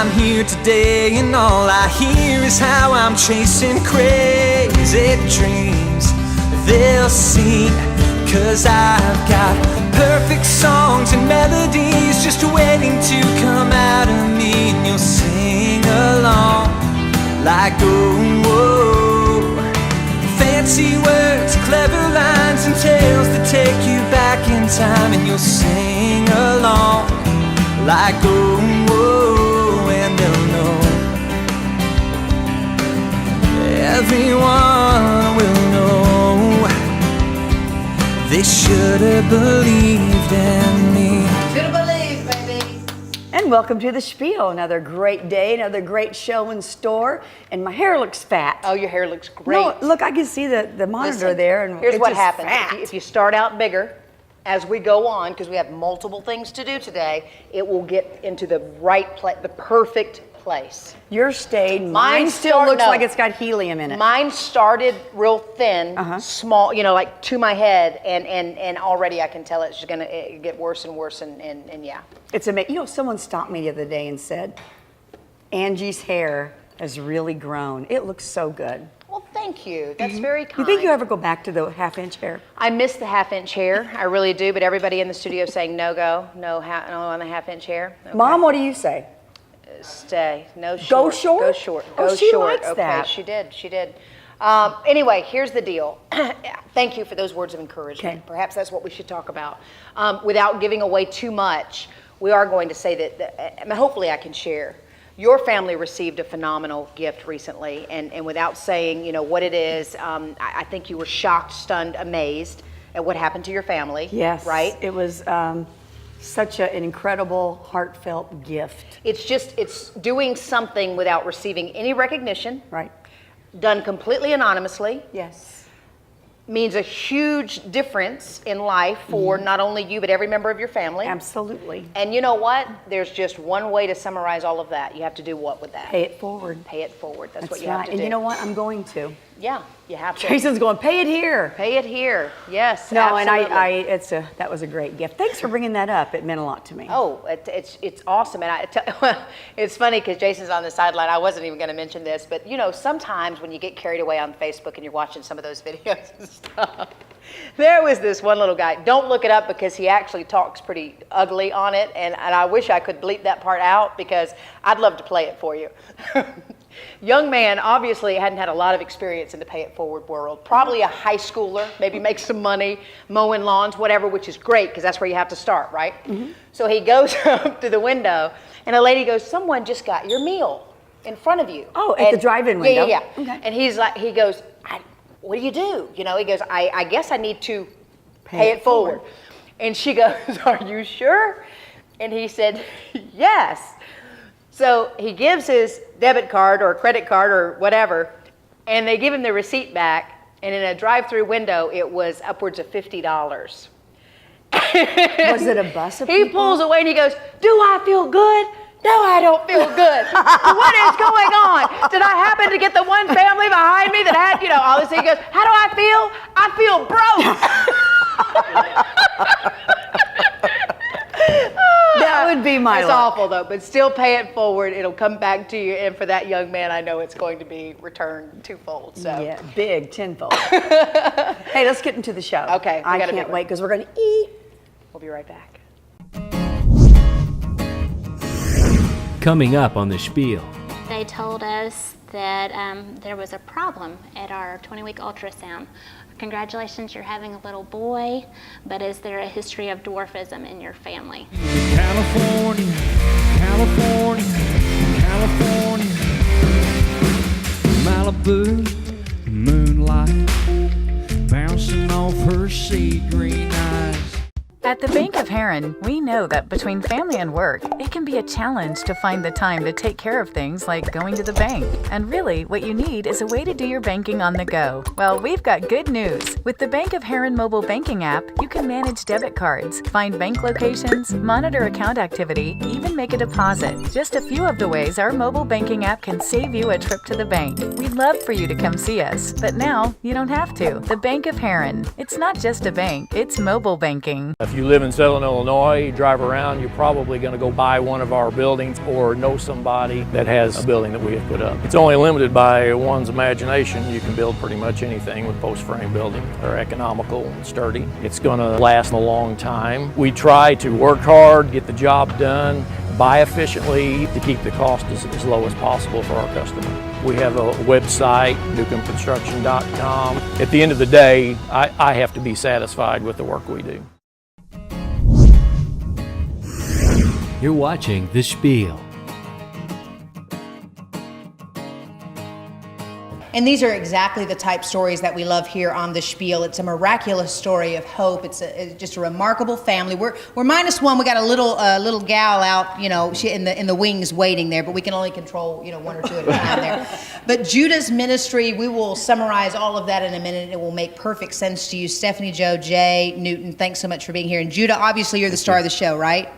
I'm here today and all I hear is how I'm chasing crazy dreams. They'll sing, 'cause I've got perfect songs and melodies just waiting to come out of me, and you'll sing along like, oh, whoa. Fancy words, clever lines and tales that take you back in time, and you'll sing along like, oh, whoa. And they'll know, everyone will know, they should have believed in me. Should have believed, baby. And welcome to the Spiel. Another great day, another great show in store. And my hair looks fat. Oh, your hair looks great. No, look, I can see the monitor. Listen, there. And here's it's what just happens. fat. If you start out bigger, as we go on, because we have multiple things to do today, it will get into the right place, the perfect place. Yours stayed. Mine still looks like it's got helium in it. Mine started real thin, small, you know, like to my head, and already I can tell it's just gonna get worse and worse, and yeah. It's amazing. You know, someone stopped me the other day and said, Angie's hair has really grown. It looks so good. Well, thank you. That's very kind. You think you ever go back to the half-inch hair? I miss the half-inch hair. I really do, but everybody in the studio is saying no on the half-inch hair. Okay. Mom, what do you say? Stay. No short. Go short? Go short. Oh, Go she short. likes Okay, that. she did. Anyway, here's the deal. Thank you for those words of encouragement. Okay. Perhaps that's what we should talk about. Without giving away too much, we are going to say that hopefully I can share. Your family received a phenomenal gift recently, and without saying, you know, what it is, I think you were shocked, stunned, amazed at what happened to your family. Yes. Right? It was such an incredible, heartfelt gift. It's doing something without receiving any recognition. Right. Done completely anonymously. Yes. Means a huge difference in life for not only you, but every member of your family. Absolutely. And you know what? There's just one way to summarize all of that. You have to do what with that? Pay it forward. Pay it forward. That's what you right. have to And do. you know what? I'm going to. Yeah, you have to. Jason's going, pay it here. Pay it here. Yes, No, absolutely. and that was a great gift. Thanks for bringing that up. It meant a lot to me. Oh, it's awesome. And it's funny because Jason's on the sideline. I wasn't even going to mention this, but you know, sometimes when you get carried away on Facebook and you're watching some of those videos and stuff, there was this one little guy. Don't look it up because he actually talks pretty ugly on it, and I wish I could bleep that part out because I'd love to play it for you. Young man, obviously hadn't had a lot of experience in the pay it forward world. Probably a high schooler, maybe makes some money, mowing lawns, whatever, which is great because that's where you have to start, right? Mm-hmm. So he goes up to the window and a lady goes, someone just got your meal in front of you. Oh, at the drive-in window? Yeah. Okay. And he goes, what do you do? You know, he goes, I guess I need to pay it forward. And she goes, are you sure? And he said, yes. So he gives his debit card or credit card or whatever, and they give him the receipt back, and in a drive-through window, it was upwards of $50. Was it a bus of He people? pulls away and he goes, do I feel good? No, I don't feel good. What is going on? Did I happen to get the one family behind me that had, you know, all this? He goes, how do I feel? I feel broke. That would be my It's luck. awful though, but still pay it forward. It'll come back to you, and for that young man, I know it's going to be returned twofold. So Yeah, big, tenfold. Hey, let's get into the show. Okay, I can't wait because we're going to eat. We'll be right back. Coming up on the Spiel. They told us that there was a problem at our 20-week ultrasound. Congratulations, you're having a little boy, but is there a history of dwarfism in your family? California, California, California, Malibu, moonlight, bouncing off her sea green eyes. At the Bank of Heron, we know that between family and work, it can be a challenge to find the time to take care of things like going to the bank. And really, what you need is a way to do your banking on the go. Well, we've got good news. With the Bank of Heron mobile banking app, you can manage debit cards, find bank locations, monitor account activity, even make a deposit. Just a few of the ways our mobile banking app can save you a trip to the bank. We'd love for you to come see us, but now you don't have to. The Bank of Heron. It's not just a bank, it's mobile banking. If you live in Southern Illinois, you drive around, you're probably going to go by one of our buildings or know somebody that has a building that we have put up. It's only limited by one's imagination. You can build pretty much anything with post frame buildings. They're economical and sturdy. It's going to last a long time. We try to work hard, get the job done, buy efficiently to keep the cost as low as possible for our customer. We have a website, newcombconstruction.com. At the end of the day, I have to be satisfied with the work we do. You're watching The Spiel. And these are exactly the type stories that we love here on The Spiel. It's a miraculous story of hope. It's just a remarkable family. We're -1. We got a little gal out, you know, she in the wings waiting there, but we can only control, you know, 1 or 2 at a time there. But Judah's ministry, we will summarize all of that in a minute. It will make perfect sense to you. Stephanie, Joe, Jay, Newton, thanks so much for being here. And Judah, obviously you're the star of the show, right?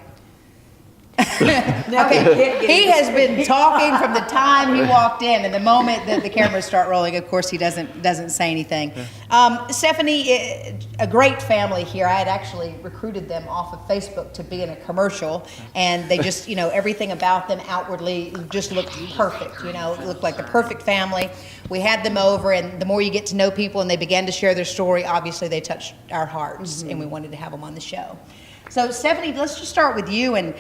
Okay, he has been talking from the time he walked in, and the moment that the cameras start rolling, of course, he doesn't say anything. Stephanie, a great family here. I had actually recruited them off of Facebook to be in a commercial, and they just, you know, everything about them outwardly just looked perfect. You know, it looked like the perfect family. We had them over, and the more you get to know people and they began to share their story, obviously they touched our hearts, and we wanted to have them on the show. So Stephanie, let's just start with you, and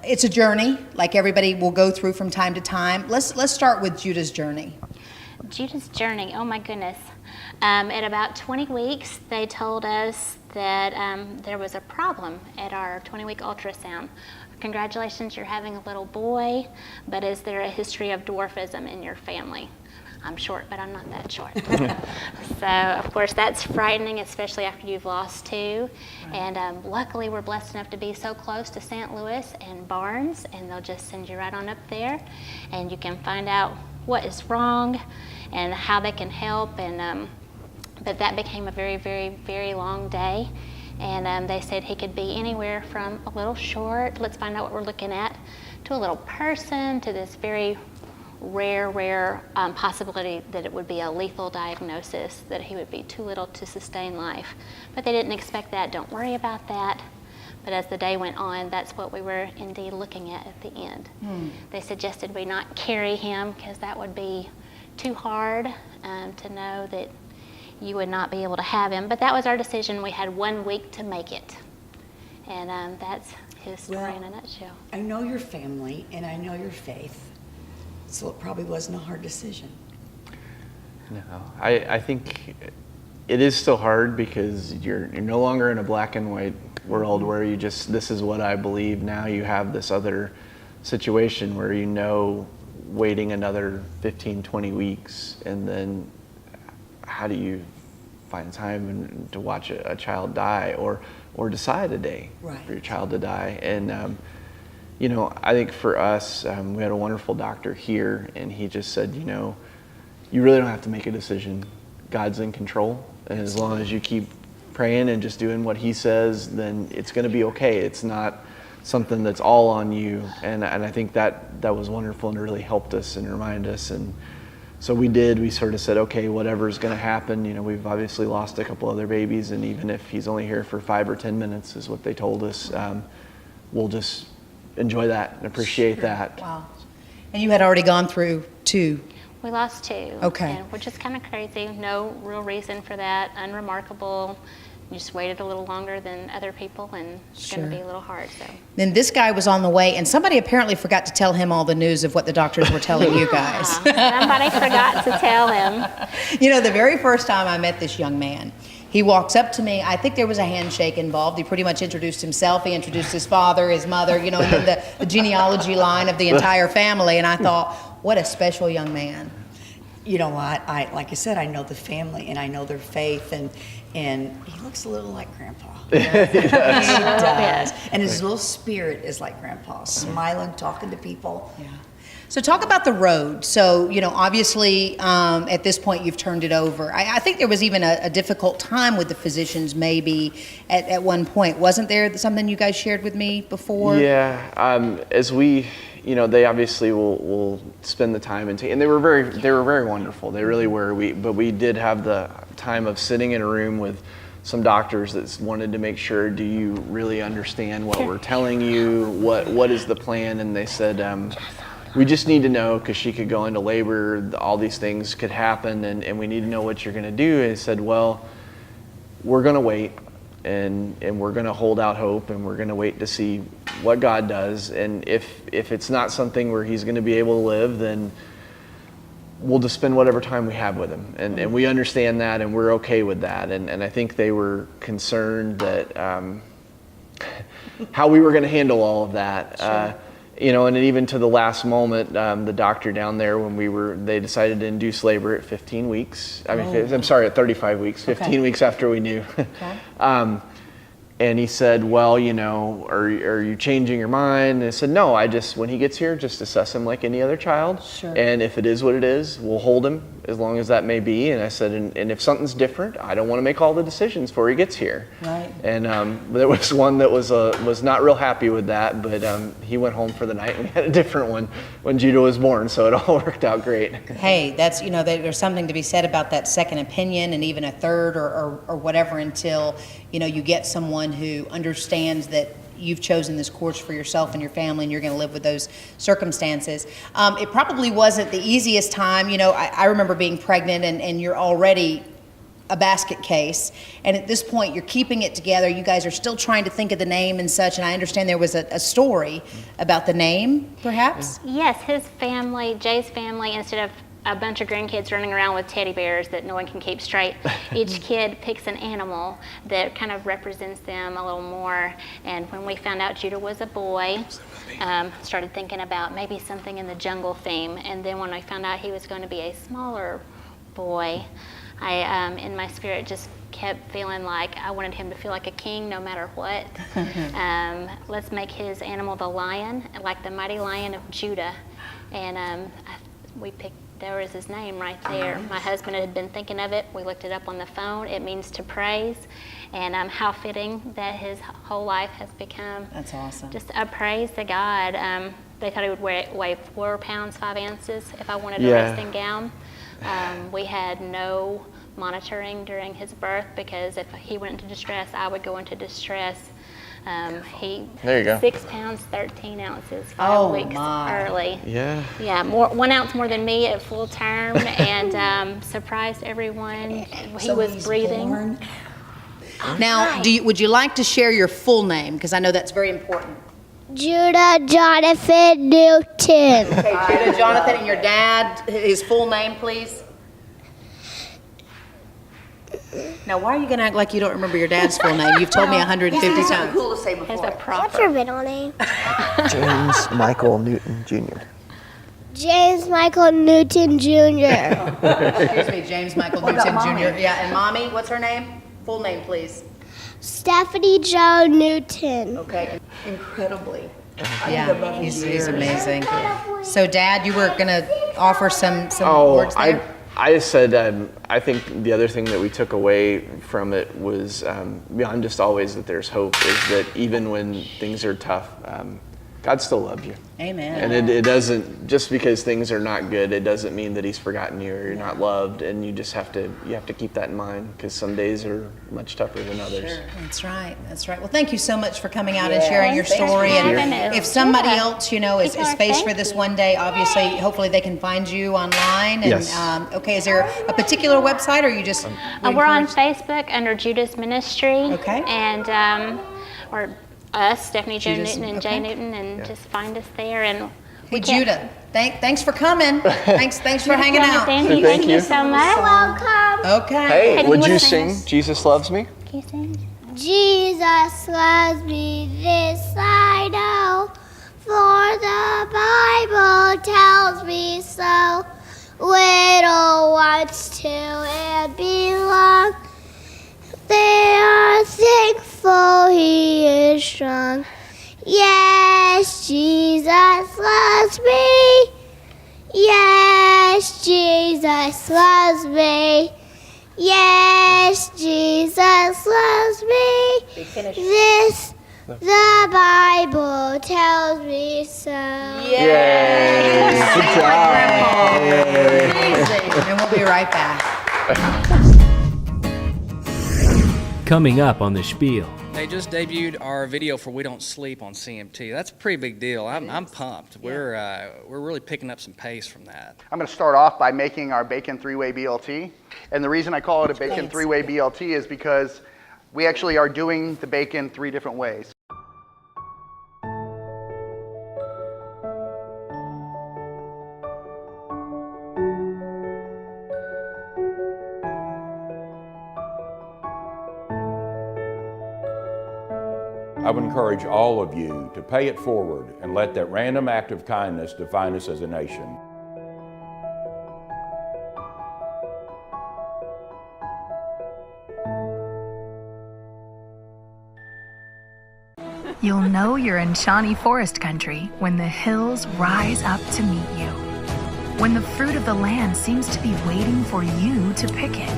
it's a journey, like everybody will go through from time to time. Let's start with Judah's journey. Judah's journey, oh my goodness. At about 20 weeks, they told us that there was a problem at our 20-week ultrasound. Congratulations, you're having a little boy, but is there a history of dwarfism in your family? I'm short, but I'm not that short. So, of course, that's frightening, especially after you've lost 2. Right. And luckily, we're blessed enough to be so close to St. Louis and Barnes, and they'll just send you right on up there, and you can find out what is wrong and how they can help. And but that became a very, very, very long day. And they said he could be anywhere from a little short, let's find out what we're looking at, to a little person, to this very rare possibility that it would be a lethal diagnosis, that he would be too little to sustain life. But they didn't expect that. Don't worry about that. But as the day went on, that's what we were indeed looking at the end. They suggested we not carry him because that would be too hard to know that you would not be able to have him. But that was our decision. We had 1 week to make it. And that's his story in a nutshell. I know your family and I know your faith. So it probably wasn't a hard decision. No, I think it is still hard because you're no longer in a black and white world where you just, this is what I believe. Now you have this other situation where you know waiting another 15, 20 weeks, and then how do you find time to watch a child die or decide a day for your child to die? And you know, I think for us, we had a wonderful doctor here, and he just said, you know, you really don't have to make a decision. God's in control, and as long as you keep praying and just doing what he says, then it's going to be okay. It's not something that's all on you, and I think that was wonderful and really helped us and reminded us. And so we sort of said, okay, whatever's going to happen, you know, we've obviously lost a couple other babies, and even if he's only here for 5 or 10 minutes is what they told us, we'll just enjoy that and appreciate that. Wow. And you had already gone through 2. We lost 2. Okay. And which is kind of crazy. No real reason for that. Unremarkable. You just waited a little longer than other people, and it's going to be a little hard. So. Then this guy was on the way, and somebody apparently forgot to tell him all the news of what the doctors were telling you guys. Somebody forgot to tell him. You know, the very first time I met this young man, he walks up to me. I think there was a handshake involved. He pretty much introduced himself. He introduced his father, his mother, you know, and then the genealogy line of the entire family. And I thought, what a special young man. You know what? Like I said, I know the family and I know their faith, and he looks a little like Grandpa. He does. And his little spirit is like Grandpa, smiling, talking to people. Yeah. So talk about the road. So, you know, obviously at this point you've turned it over. I think there was even a difficult time with the physicians maybe at one point. Wasn't there something you guys shared with me before? Yeah, as we, you know, they obviously will spend the time and they were very wonderful. They really were. But we did have the time of sitting in a room with some doctors that wanted to make sure, do you really understand what we're telling you? What is the plan? And they said, we just need to know, because she could go into labor, all these things could happen, and we need to know what you're going to do. And they said, well, we're going to wait, and we're going to hold out hope, and we're going to wait to see what God does. And if it's not something where he's going to be able to live, then we'll just spend whatever time we have with him. And we understand that, and we're okay with that. And I think they were concerned that how we were going to handle all of that. Sure. And even to the last moment, the doctor down there, they decided to induce labor at 15 weeks. I'm sorry, at 35 weeks, 15 weeks after we knew. Okay. And he said, well, are you changing your mind? And I said, no, when he gets here, just assess him like any other child. Sure. And if it is what it is, we'll hold him as long as that may be. And I said, and if something's different, I don't want to make all the decisions before he gets here. Right. And there was one that was not real happy with that, but he went home for the night, and we had a different one when Judah was born, so it all worked out great. Hey, that's, there's something to be said about that second opinion and even a third or whatever until, you get someone who understands that you've chosen this course for yourself and your family, and you're going to live with those circumstances. It probably wasn't the easiest time. I remember being pregnant, and you're already a basket case, and at this point you're keeping it together. You guys are still trying to think of the name and such, and I understand there was a story about the name, perhaps? Yes, his family, Jay's family, instead of a bunch of grandkids running around with teddy bears that no one can keep straight, each kid picks an animal that kind of represents them a little more. And when we found out Judah was a boy, started thinking about maybe something in the jungle theme. And then when I found out he was going to be a smaller boy, I, in my spirit, just kept feeling like I wanted him to feel like a king no matter what. Let's make his animal the lion, like the mighty lion of Judah. And we picked, there was his name right there. My husband had been thinking of it. We looked it up on the phone. It means to praise. And how fitting that his whole life has become. That's awesome. Just a praise to God. They thought he would weigh 4 pounds, 5 ounces if I wanted a resting gown. We had no monitoring during his birth, because if he went into distress, I would go into distress. There you go. 6 pounds, 13 ounces, 5 weeks early. Yeah. Yeah, 1 ounce more than me at full term, and surprised everyone. He was breathing. Born. Now, would you like to share your full name? Because I know that's very important. Judah Jonathan Newton. Okay, Judah Jonathan, and your dad, his full name, please. Now, why are you going to act like you don't remember your dad's full name? You've told me 150 times. Cool to say before. What's your middle name? James Michael Newton Jr. James Michael Newton Jr. Excuse me, James Michael Newton Jr. Yeah, and Mommy, what's her name? Full name, please. Stephanie Joe Newton. Okay, incredibly. Yeah, he's amazing. So, Dad, you were going to offer some words there? I said, I think the other thing that we took away from it was, beyond just always that there's hope, is that even when things are tough, God still loves you. Amen. And it doesn't, just because things are not good, it doesn't mean that he's forgotten you or you're not loved. And you just have to keep that in mind, because some days are much tougher than others. Sure, that's right. Well, thank you so much for coming out and sharing your story. And if somebody else, is faced with this one day, obviously, hopefully they can find you online. And, yes. Okay, is there a particular website, or you just? We're on Facebook under Judah's Ministry. Okay. And or us, Stephanie Joe Newton and Jay Newton, and just find us there. And hey, Judah, thanks for coming. Thanks for hanging out. Thank you so much. You're welcome. Okay. Hey, would you sing Jesus Loves Me? Can you sing? Jesus loves me, this I know, for the Bible tells me so. Little ones to and belong, they are thankful he is strong. Yes, Jesus loves me. Yes, Jesus loves me. Yes, Jesus loves me. This the Bible tells me so. Yay! Good job. Amazing. And we'll be right back. coming up on The Spiel. They just debuted our video for We Don't Sleep on CMT. That's a pretty big deal. I'm pumped. Yeah. We're really picking up some pace from that. I'm going to start off by making our bacon three-way BLT. And the reason I call it a bacon three-way BLT is because we actually are doing the bacon 3 different ways. I would encourage all of you to pay it forward and let that random act of kindness define us as a nation. You'll know you're in Shawnee Forest Country when the hills rise up to meet you. When the fruit of the land seems to be waiting for you to pick it.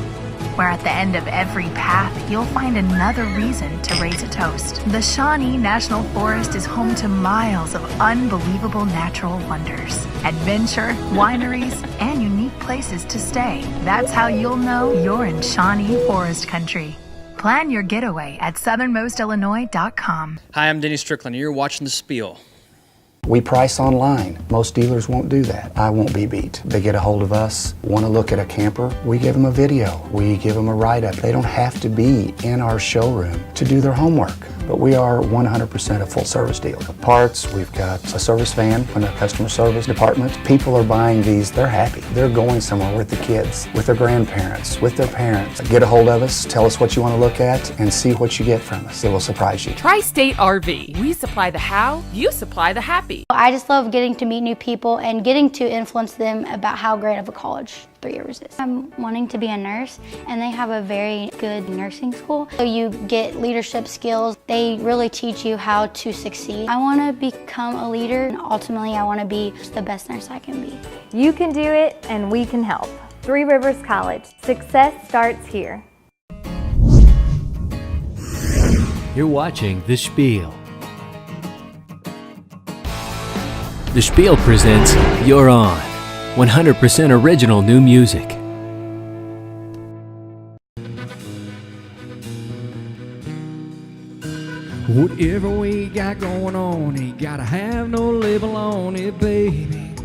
Where at the end of every path, you'll find another reason to raise a toast. The Shawnee National Forest is home to miles of unbelievable natural wonders, adventure, wineries, and unique places to stay. That's how you'll know you're in Shawnee Forest Country. Plan your getaway at southernmostillinois.com. Hi, I'm Denny Strickland. You're watching The Spiel. We price online. Most dealers won't do that. I won't be beat. They get a hold of us, want to look at a camper, we give them a video, we give them a write-up. They don't have to be in our showroom to do their homework. But we are 100% a full-service dealer. Parts, we've got a service van in the customer service department. People are buying these, they're happy. They're going somewhere with the kids, with their grandparents, with their parents. Get a hold of us, tell us what you want to look at, and see what you get from us. It will surprise you. Tri-State RV. We supply the how, you supply the happy. I just love getting to meet new people and getting to influence them about how great of a college 3 years is. I'm wanting to be a nurse, and they have a very good nursing school. So you get leadership skills. They really teach you how to succeed. I want to become a leader, and ultimately I want to be the best nurse I can be. You can do it, and we can help. Three Rivers College. Success starts here. You're watching The Spiel. The Spiel presents You're On, 100% original new music. Whatever we got going on, ain't gotta have no label on it, baby.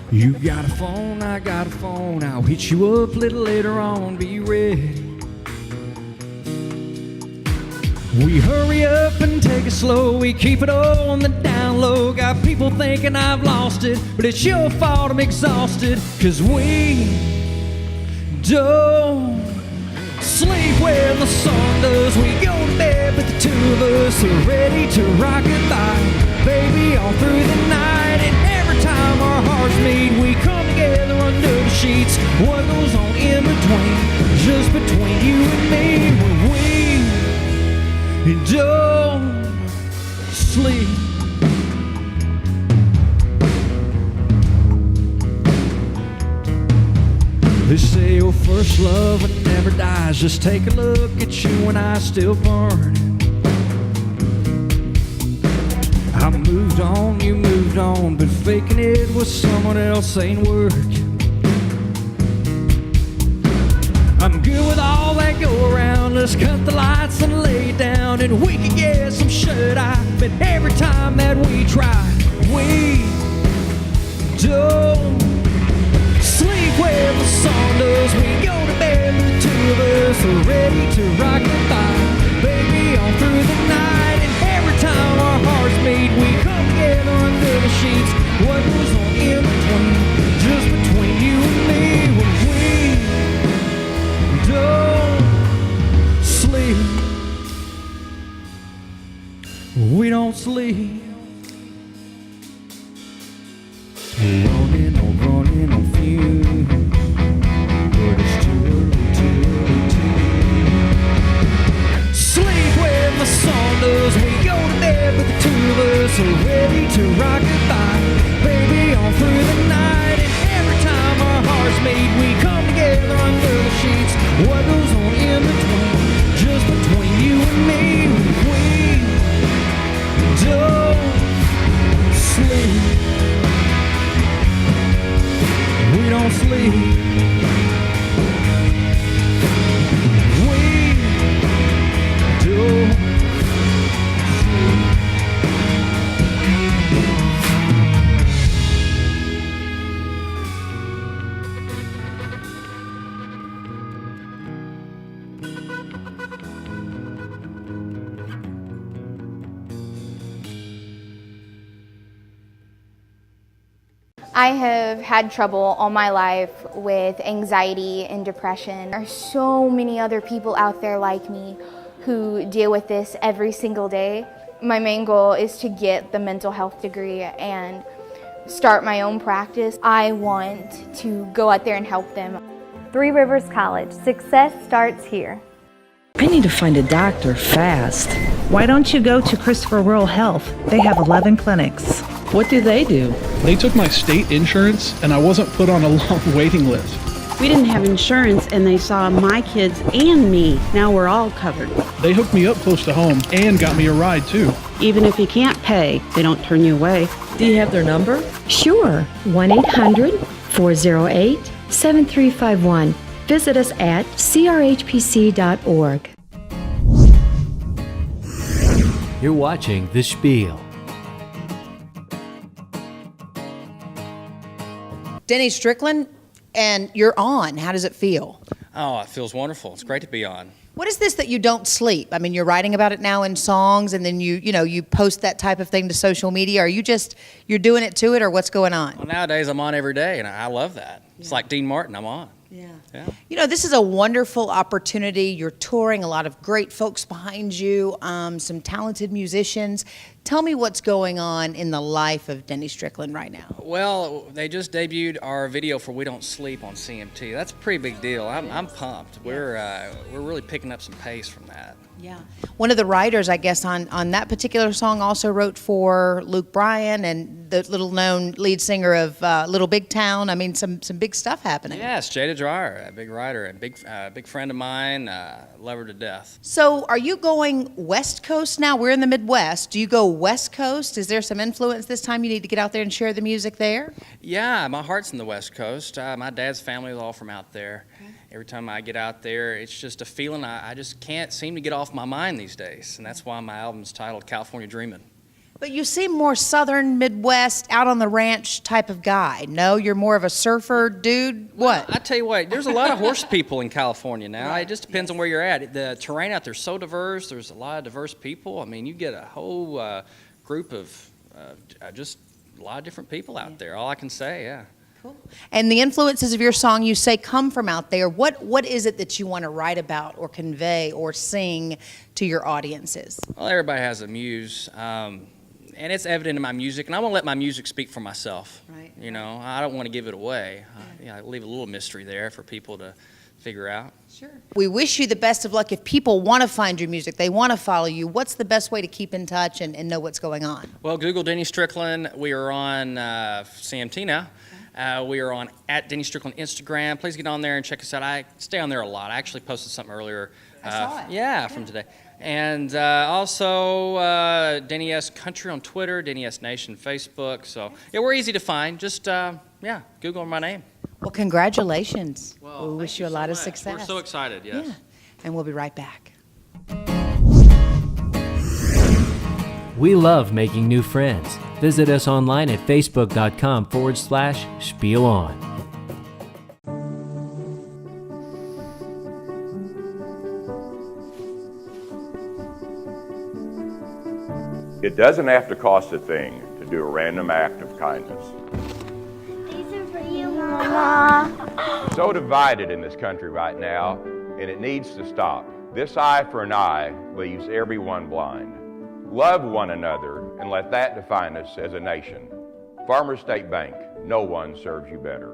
You got a phone, I got a phone. I'll hit you up a little later on, be ready. We hurry up and take it slow, we keep it all on the down low. Got people thinking I've lost it, but it's your fault I'm exhausted. 'Cause we don't sleep when the sun does. We go to bed, but the two of us are ready to rock goodbye, baby, all through the night. And every time our hearts meet, we come together under the sheets. What goes on in between, just between you and me, when we don't sleep. They say your first love never dies. Just take a look at you and I still burning. I moved on, you moved on, but faking it with someone else ain't working. I'm good with all that go around. Let's cut the lights and lay down, and we can get some shut-eye. But every time that we try, we don't sleep when the sun does. We go to bed, but the two of us are ready to rock goodbye, baby, all through the night. And every time our hearts meet, we come together under the sheets. What goes on in between, just between you and me, when we don't sleep. We don't sleep. Running on fumes, but it's too early to sleep when the sun does. We go to bed, but the two of us are ready to rock goodbye, baby, all through the night. And every time our hearts meet, we come together under the sheets. What goes on in between, just between you and me, we don't sleep. We don't sleep. I have had trouble all my life with anxiety and depression. There are so many other people out there like me who deal with this every single day. My main goal is to get the mental health degree and start my own practice. I want to go out there and help them. Three Rivers College. Success starts here. I need to find a doctor fast. Why don't you go to Christopher Rural Health? They have 11 clinics. What do? They took my state insurance and I wasn't put on a long waiting list. We didn't have insurance and they saw my kids and me. Now we're all covered. They hooked me up close to home and got me a ride too. Even if you can't pay, they don't turn you away. Do you have their number? Sure. 1-800-408-7351. Visit us at crhpc.org. You're watching The Spiel. Denny Strickland, and you're on. How does it feel? Oh, it feels wonderful. It's great to be on. What is this that you don't sleep? I mean, you're writing about it now in songs, and then you post that type of thing to social media. Are you you're doing it to it, or what's going on? Well, nowadays I'm on every day, and I love that. Yeah. It's like Dean Martin, I'm on. Yeah. This is a wonderful opportunity. You're touring, a lot of great folks behind you, some talented musicians. Tell me what's going on in the life of Denny Strickland right now. Well, they just debuted our video for We Don't Sleep on CMT. That's a pretty big deal. I'm pumped. We're really picking up some pace from that. Yeah. One of the writers, I guess, on that particular song also wrote for Luke Bryan and the little-known lead singer of Little Big Town. I mean, some big stuff happening. Yes, Jada Dreyer, a big writer, a big friend of mine, love her to death. So are you going West Coast now? We're in the Midwest. Do you go West Coast? Is there some influence this time you need to get out there and share the music there? Yeah, my heart's in the West Coast. My dad's family is all from out there. Okay. Every time I get out there, it's just a feeling I just can't seem to get off my mind these days. And that's why my album's titled California Dreamin'. But you seem more southern, Midwest, out on the ranch type of guy. No, you're more of a surfer dude? What? Well, I tell you what, there's a lot of horse people in California now. Right. It just depends on where you're at. The terrain out there is so diverse. There's a lot of diverse people. I mean, you get a whole group of just a lot of different people out there. All I can say, yeah. Cool. And the influences of your song, you say, come from out there. What is it that you want to write about or convey or sing to your audiences? Well, everybody has a muse, and it's evident in my music, and I want to let my music speak for myself. Right. I don't want to give it away. I leave a little mystery there for people to figure out. Sure. We wish you the best of luck. If people want to find your music, they want to follow you, what's the best way to keep in touch and know what's going on? Well, Google Denny Strickland. We are on CMT now. We are on @DennyStrickland Instagram. Please get on there and check us out. I stay on there a lot. I actually posted something earlier. I saw it. Yeah, from today. And also Denny S Country on Twitter, Denny S Nation Facebook. So yeah, we're easy to find. Just Google my name. Well, congratulations. Well, we wish you a lot of much. success. We're so excited. Yes. Yeah. And we'll be right back. We love making new friends. Visit us online at facebook.com/Spiel On. It doesn't have to cost a thing to do a random act of kindness. These are for you, Mama. So divided in this country right now, and it needs to stop. This eye for an eye leaves everyone blind. Love one another and let that define us as a nation. Farmers State Bank, no one serves you better.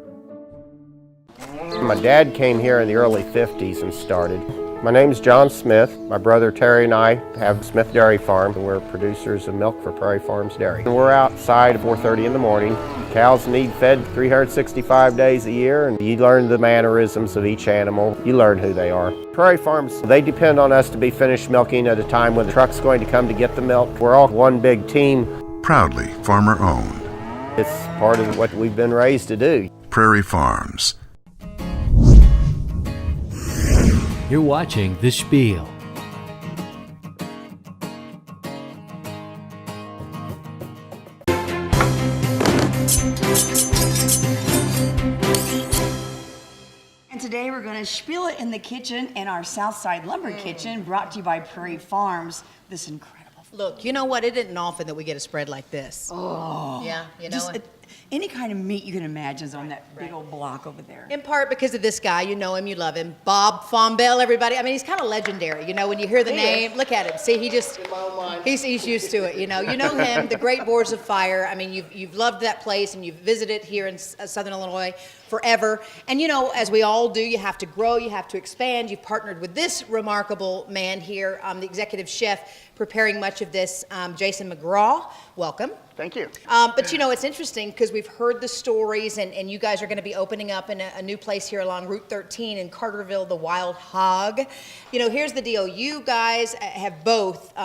My dad came here in the early 50s and started. My name's John Smith. My brother Terry and I have Smith Dairy Farm. We're producers of milk for Prairie Farms Dairy. We're outside at 4:30 in the morning. Cows need fed 365 days a year, and you learn the mannerisms of each animal. You learn who they are. Prairie Farms, they depend on us to be finished milking at a time when the truck's going to come to get the milk. We're all one big team. Proudly farmer owned. It's part of what we've been raised to do. Prairie Farms. You're watching The Spiel. And today we're going to spiel it in the kitchen in our Southside Lumber Kitchen, brought to you by Prairie Farms. This incredible. Look, you know what? It isn't often that we get a spread like this. Oh. Yeah, you know it. any kind of meat you can imagine is on that big old block over there. In part because of this guy, you know him, you love him, Bob Fombell, everybody. I mean, he's kind of legendary, you know, when you hear the name, look at him. See, he's used to it, you know. You know him, the Great Boars of Fire. I mean, you've loved that place and you've visited here in Southern Illinois forever. And you know, as we all do, you have to grow, you have to expand. You've partnered with this remarkable man here, the executive chef, preparing much of this, Jason McGraw. Welcome. Thank you. But you know, it's interesting because we've heard the stories, and you guys are going to be opening up in a new place here along Route 13 in Carterville, the Wyld Hog. You know, here's the deal. You guys have both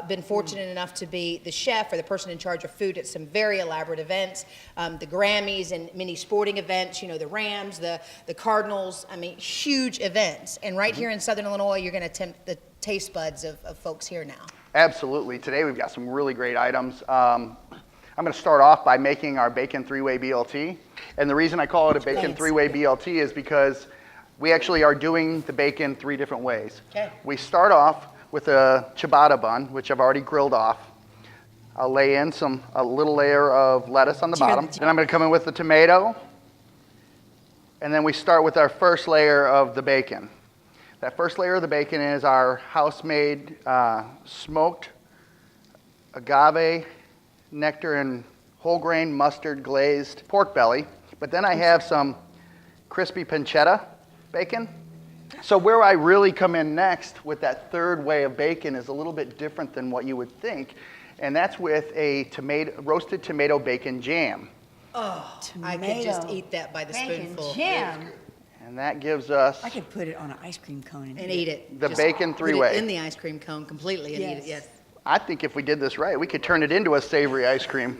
been fortunate enough to be the chef or the person in charge of food at some very elaborate events, the Grammys and many sporting events, you know, the Rams, the Cardinals, I mean, huge events. And right here in Southern Illinois, you're going to tempt the taste buds of folks here now. Absolutely. Today we've got some really great items. I'm going to start off by making our bacon three-way BLT. And the reason I call it a bacon three-way BLT is because we actually are doing the bacon 3 different ways. Okay. We start off with a ciabatta bun, which I've already grilled off. I'll lay in a little layer of lettuce on the bottom. Then I'm going to come in with the tomato. And then we start with our first layer of the bacon. That first layer of the bacon is our house-made smoked agave, nectar, and whole grain mustard glazed pork belly. But then I have some crispy pancetta bacon. So where I really come in next with that third way of bacon is a little bit different than what you would think. And that's with a roasted tomato bacon jam. Oh, I could just eat that by the spoonful. Jam. And that gives us... I could put it on an ice cream cone and eat it. The bacon three-way. Put it in the ice cream cone completely and eat it, yes. I think if we did this right, we could turn it into a savory ice cream.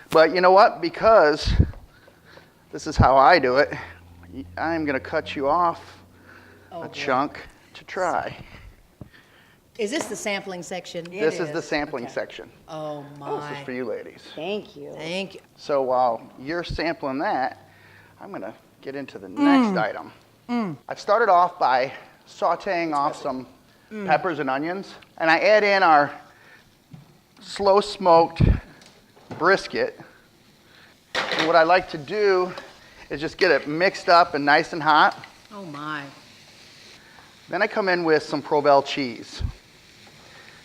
But you know what? Because this is how I do it, I'm going to cut you off a chunk to try. Is this the sampling section? This is the sampling section. Oh, my. This is for you ladies. Thank you. Thank you. So while you're sampling that, I'm going to get into the next item. I've started off by sauteing off some peppers and onions, and I add in our slow smoked brisket. And what I like to do is just get it mixed up and nice and hot. Oh my. Then I come in with some Provel cheese,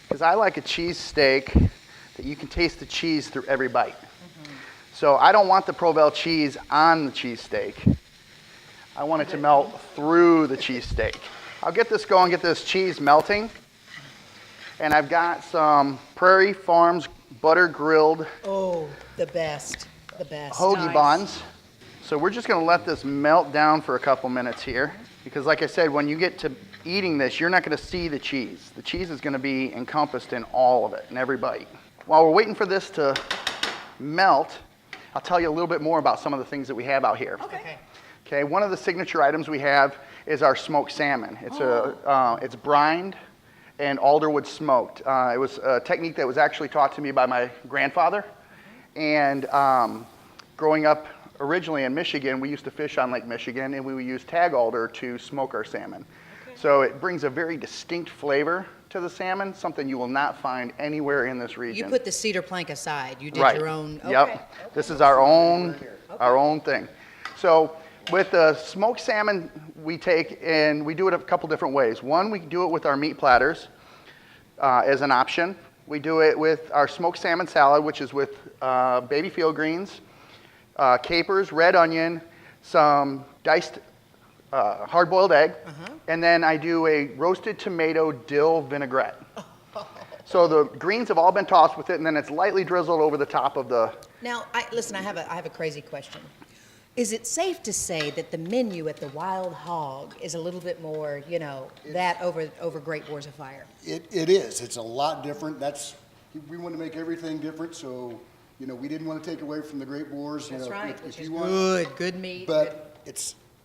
because I like a cheese steak that you can taste the cheese through every bite. So I don't want the Provel cheese on the cheesesteak. I want it to melt through the cheesesteak. I'll get this going, get this cheese melting. And I've got some Prairie Farms butter grilled. Oh, the best, the best. Hoagie buns. So we're just gonna let this melt down for a couple minutes here. Because like I said, when you get to eating this, you're not gonna see the cheese. The cheese is gonna be encompassed in all of it, in every bite. While we're waiting for this to melt, I'll tell you a little bit more about some of the things that we have out here. Okay, one of the signature items we have is our smoked salmon. It's it's brined and alderwood smoked. It was a technique that was actually taught to me by my grandfather. And growing up originally in Michigan, we used to fish on Lake Michigan, and we would use tag alder to smoke our salmon. So it brings a very distinct flavor to the salmon, something you will not find anywhere in this region. You put the cedar plank aside. You did your own. Okay. Yep. This is our own thing. So with the smoked salmon, we take and we do it a couple different ways. One, we do it with our meat platters as an option. We do it with our smoked salmon salad, which is with baby field greens, capers, red onion, some diced hard-boiled egg, and then I do a roasted tomato dill vinaigrette. So the greens have all been tossed with it, and then it's lightly drizzled over the top of the... Now, listen, I have a crazy question. Is it safe to say that the menu at the Wyld Hog is a little bit more, you know, that over Great Boars of Fire? It is. It's a lot different. We want to make everything different, so, you know, we didn't want to take away from the Great Boars. That's right, if you want, good meat. But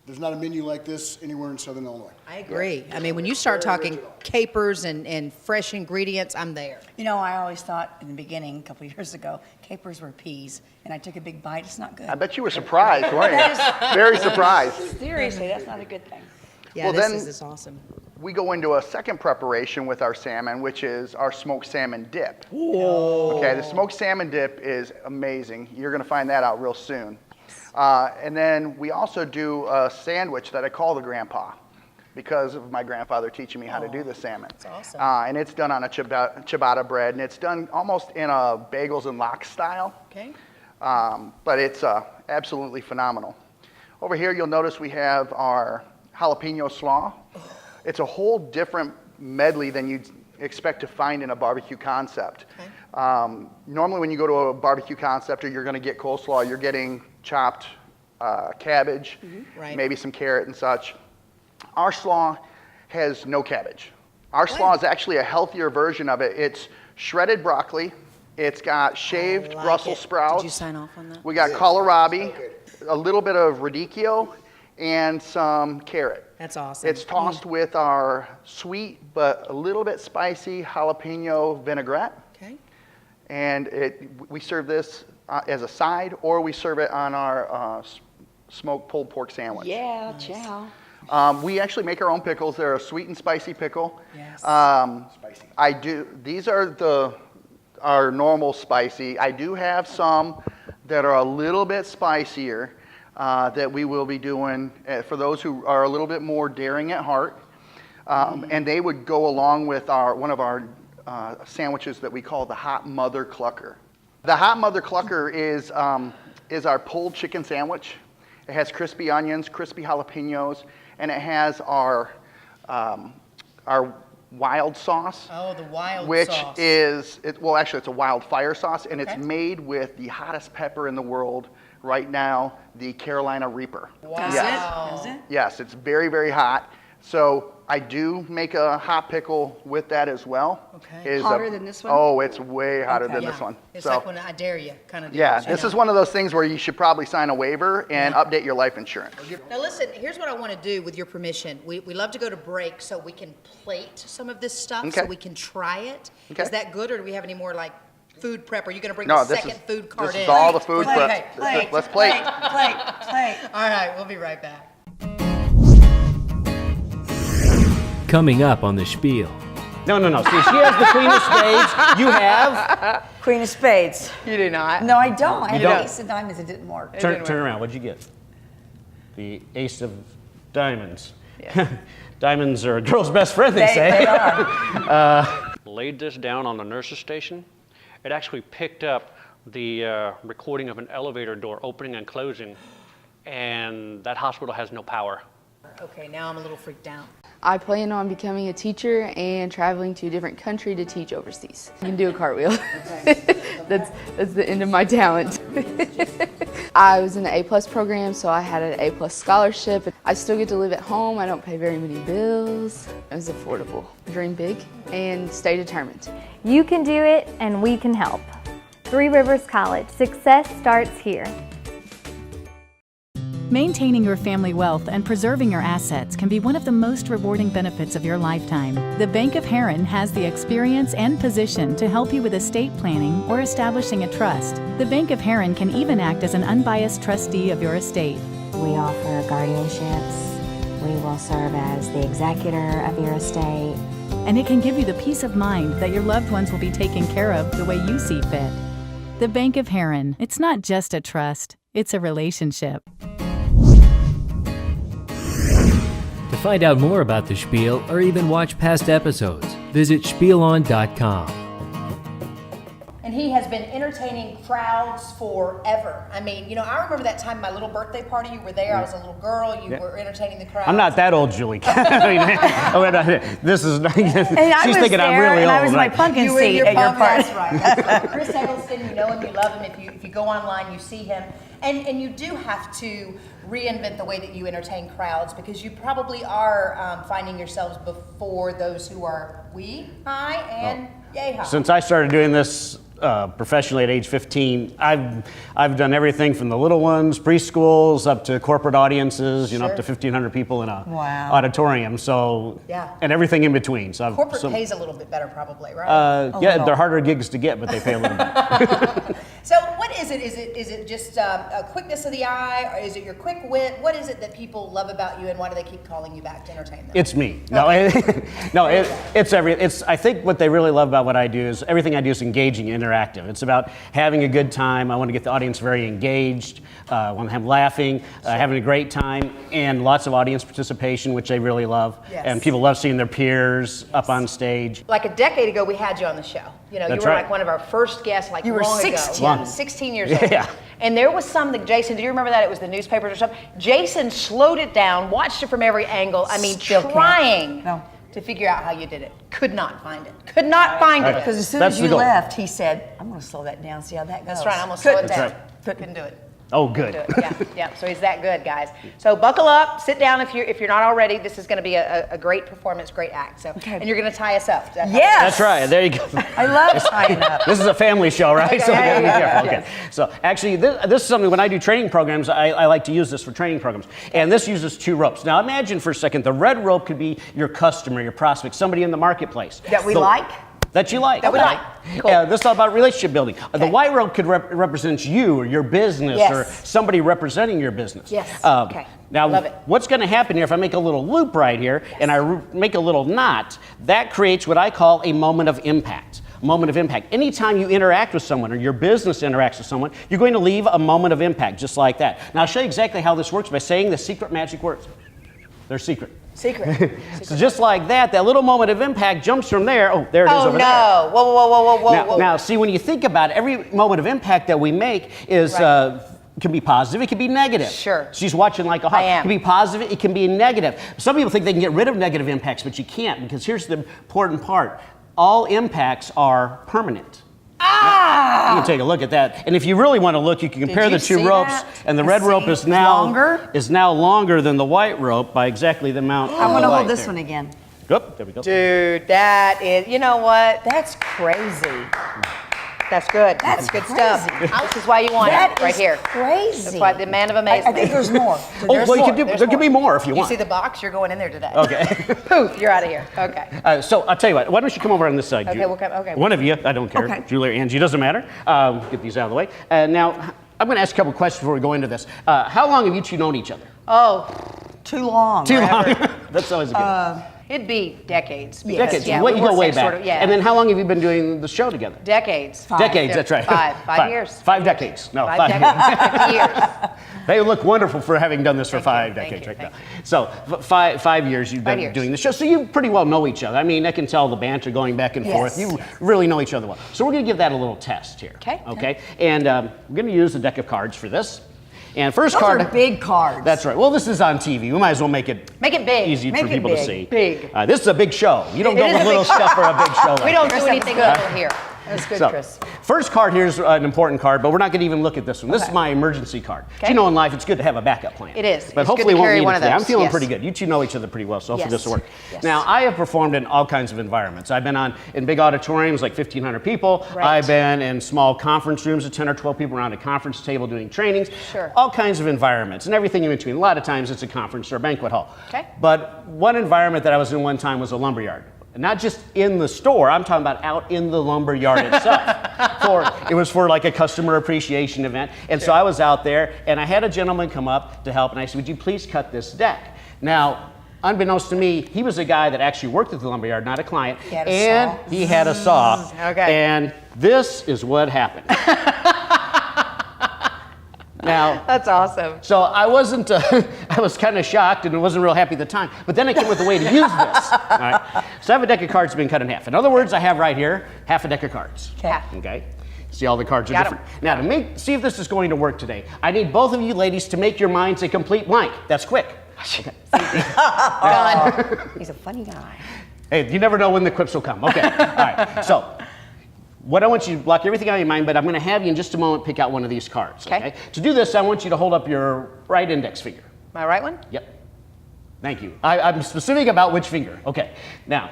there's not a menu like this anywhere in Southern Illinois. I agree. I mean, when you start talking capers and fresh ingredients, I'm there. You know, I always thought in the beginning, a couple of years ago, capers were peas, and I took a big bite. It's not good. I bet you were surprised, weren't you? Very surprised. Seriously, that's not a good thing. Yeah, this is awesome. we go into a second preparation with our salmon, which is our smoked salmon dip. Whoa. Okay, the smoked salmon dip is amazing. You're going to find that out real soon. And then we also do a sandwich that I call the grandpa, because of my grandfather teaching me how to do the salmon. That's awesome. And it's done on a ciabatta bread, and it's done almost in a bagels and lox style. Okay. But it's absolutely phenomenal. Over here, you'll notice we have our jalapeno slaw. It's a whole different medley than you'd expect to find in a barbecue concept. Okay. Normally when you go to a barbecue concept or you're going to get coleslaw, you're getting chopped cabbage, Right. maybe some carrot and such. Our slaw has no cabbage. Our slaw is actually a healthier version of it. It's shredded broccoli. It's got shaved Brussels sprouts. Did you sign off on that? We got kohlrabi, a little bit of radicchio, and some carrot. That's awesome. It's tossed with our sweet but a little bit spicy jalapeno vinaigrette. Okay. And we serve this as a side, or we serve it on our smoked pulled pork sandwich. Yeah, chow. We actually make our own pickles. They're a sweet and spicy pickle. Yes. Spicy. These are our normal spicy. I do have some that are a little bit spicier that we will be doing for those who are a little bit more daring at heart. And they would go along with one of our sandwiches that we call the Hot Mother Clucker. The Hot Mother Clucker is our pulled chicken sandwich. It has crispy onions, crispy jalapenos, and it has our wild sauce. Oh, the wild which sauce. Actually it's a wildfire sauce, and Okay. it's made with the hottest pepper in the world right now, the Carolina Reaper. Wow. Yes. Is it? Yes, it's very, very hot. So I do make a hot pickle with that as well. Okay. Hotter than this one? Oh, it's way hotter Okay. than Yeah. this one. It's So, like when I dare you kind of deal. yeah, this is one of those things where you should probably sign a waiver and update your life insurance. Now listen, here's what I want to do with your permission. We love to go to break so we can plate some of this stuff so Okay. we can try it. Okay. Is that good, or do we have any more like food prep? Are you going to bring No, the this second is- food cart this in? is all the food Okay, prep. plate, Let's plate. Plate. All right, we'll be right back. Coming up on the Spiel. No. See, she has the Queen of Spades. You have. Queen of Spades. You do not. No, I don't. I You had don't? an ace of diamonds. It didn't work. Turn around. What'd you get? The Ace of Diamonds. Yeah. Diamonds are a girl's best friend, they say. They are. Laid this down on the nurse's station. It actually picked up the recording of an elevator door opening and closing, and that hospital has no power. Okay, now I'm a little freaked out. I plan on becoming a teacher and traveling to a different country to teach overseas. I can do a cartwheel. That's the end of my talent. I was in the A+ program, so I had an A+ scholarship. I still get to live at home. I don't pay very many bills. It was affordable. Dream big and stay determined. You can do it, and we can help. Three Rivers College. Success starts here. Maintaining your family wealth and preserving your assets can be one of the most rewarding benefits of your lifetime. The Bank of Heron has the experience and position to help you with estate planning or establishing a trust. The Bank of Heron can even act as an unbiased trustee of your estate. We offer guardianships. We will serve as the executor of your estate. And it can give you the peace of mind that your loved ones will be taken care of the way you see fit. The Bank of Heron. It's not just a trust, it's a relationship. To find out more about the Spiel or even watch past episodes, visit spielon.com. And he has been entertaining crowds forever. I mean, you know, I remember that time, my little birthday party, you were there, I was a little girl, you were entertaining the crowd. I'm not that old, Julie. This is. She's thinking I'm really old. I was in my right? pumpkin You were seat your at your pumpkin, party. that's right. That's right. Chris Egelston, you know him, you love him. If you go online, you see him. And you do have to reinvent the way that you entertain crowds, because you probably are finding yourselves before those who are high and yay high. Since I started doing this professionally at age 15, I've done everything from the little ones, preschools, up to corporate audiences, up to 1,500 people in a auditorium. So and everything in between. So Corporate pays a little bit better, probably, right? they're harder gigs to get, but they pay a little bit. So what is it? Is it just a quickness of the eye, or is it your quick wit? What is it that people love about you, and why do they keep calling you back to entertain them? It's me. No, it's I think what they really love about what I do is everything I do is engaging, interactive. It's about having a good time. I want to get the audience very engaged. I want them laughing, having a great time, and lots of audience participation, which they really love. Yes. And people love seeing their peers up on stage. Like a decade ago, we had you on the show. You know, That's you were right. like one of our first guests, like You were long 16. ago. 16 years old. Yeah. And there was something, Jason, do you remember that? It was the newspapers or something. Jason slowed it down, watched it from every angle. I mean, Still can't. trying No. to figure out how you did it. Could not find it. Could not find it. Because as soon That's as the you goal. left, he said, I'm going to slow that down, see how that goes. That's right, I'm gonna slow it That's down. right. Couldn't do it. Oh, good. Do it. Yeah, yeah. So he's that good, guys. So buckle up, sit down if you're not already. This is going to be a great performance, great act. So, and you're going to tie us up. Is that how- Yes. That's right. There you go. I love tying up. This is a family show, right? So we gotta be yeah, careful. yeah. Okay. So actually, this is something when I do training programs, I like to use this for training programs. And this uses 2 ropes. Now imagine for a second, the red rope could be your customer, your prospect, somebody in the marketplace. That we like? That you like. That we like. Cool. Yeah, this is all about relationship building. The white rope could represent you or your business Yes. or somebody representing your business. Yes. Okay. Now, Love it. what's going to happen here if I make a little loop right here and I make a little knot, that creates what I call a moment of impact. Moment of impact. Anytime you interact with someone or your business interacts with someone, you're going to leave a moment of impact just like that. Now, I'll show you exactly how this works by saying the secret magic words. They're secret. Secret. So just like that little moment of impact jumps from there. Oh, there it is Oh over no! Whoa, whoa, whoa, whoa, there. whoa! Now, see, when you think about it, every moment of impact that we make is can be positive, it can be negative. Sure. She's watching like a hawk. I am. It can be positive, it can be negative. Some people think they can get rid of negative impacts, but you can't, because here's the important part. All impacts are permanent. You can take a look at that. And if you really want to look, you can compare the 2 ropes. And the red rope is now longer than the white rope by exactly the amount. I want to hold this one again. Oop, there we go. Dude, that is, you know what? That's crazy. That's good. That's good stuff. This is why you want That it right is here. crazy. That's why the man of amazement. I think there's more. Oh, well, you can do, there could be more if you want. You see the box? You're going in there today. Okay. Poof, you're out of here. Okay. So I'll tell you what. Why don't you come over on this side? Okay, Julie? we'll come. Okay. One of you. I don't care. Okay. Julie or Angie, doesn't matter. Get these out of the way. Now, I'm going to ask a couple questions before we go into this. How long have you 2 known each other? Oh, Too long. Too long. That's always a good. it'd be decades. because, Decades. Yeah, you we go were way sex back. sort of- yeah. And then how long have you been doing the show together? Decades. Decades. That's right. 5 years. 5 decades. No, 5 decades. 50 years. They look wonderful for having done this for Thank 5 you, decades thank you, right now. So 5 years you've 5 been years. doing the show. So you pretty well know each other. I mean, I can tell the banter going back and forth. You really know each other well. So we're going to give that a little test here. Okay. And we're going to use a deck of cards for this. And first Those card. are big cards. That's right. Well, this is on TV. We might as well make it big. easy Make for it people to big. see. Big. This is a big show. You don't It go is with a little big show. stuff for a big show. We like don't this. do anything little here. That's good, So, Chris. first card here's an important card, but we're not going to even look at this one. This is my emergency card. Okay. You know, in life, it's good to have a backup plan. It is. But It's hopefully good to we won't carry need one it of today. I'm those. feeling Yes. pretty good. You 2 know each other pretty well, so hopefully Yes. this will work. Yes. Now, I have performed in all kinds of environments. I've been in big auditoriums, like 1,500 people. Right. I've been in small conference rooms of 10 or 12 people around a conference table doing trainings. Sure. All kinds of environments and everything in between. A lot of times it's a conference or a banquet hall. Okay. But one environment that I was in one time was a lumberyard. Not just in the store, I'm talking about out in the lumber yard itself. It was for like a customer appreciation event. And so I was out there and I had a gentleman come up to help and I said, would you please cut this deck? Now, unbeknownst to me, he was a guy that actually worked at the lumberyard, not a client. He had a and saw. he had a saw. Okay. And this is what happened. Now, That's awesome. so I wasn't, I was kind of shocked and wasn't real happy at the time, but then I came with a way to use this. All right. So I have a deck of cards been cut in half. In other words, I have right here half a deck of cards. Okay. See, all the cards are Got 'em. different. Now, to see if this is going to work today, I need both of you ladies to make your minds a complete blank. That's quick. Okay. Done. He's a funny guy. Hey, you never know when the quips will come. Okay. All right. So, what I want you to block everything out of your mind, but I'm going to have you in just a moment pick out one of these cards. Okay. To do this, I want you to hold up your right index finger. My right one? Yep. Thank you. I'm specific about which finger. Okay. Now,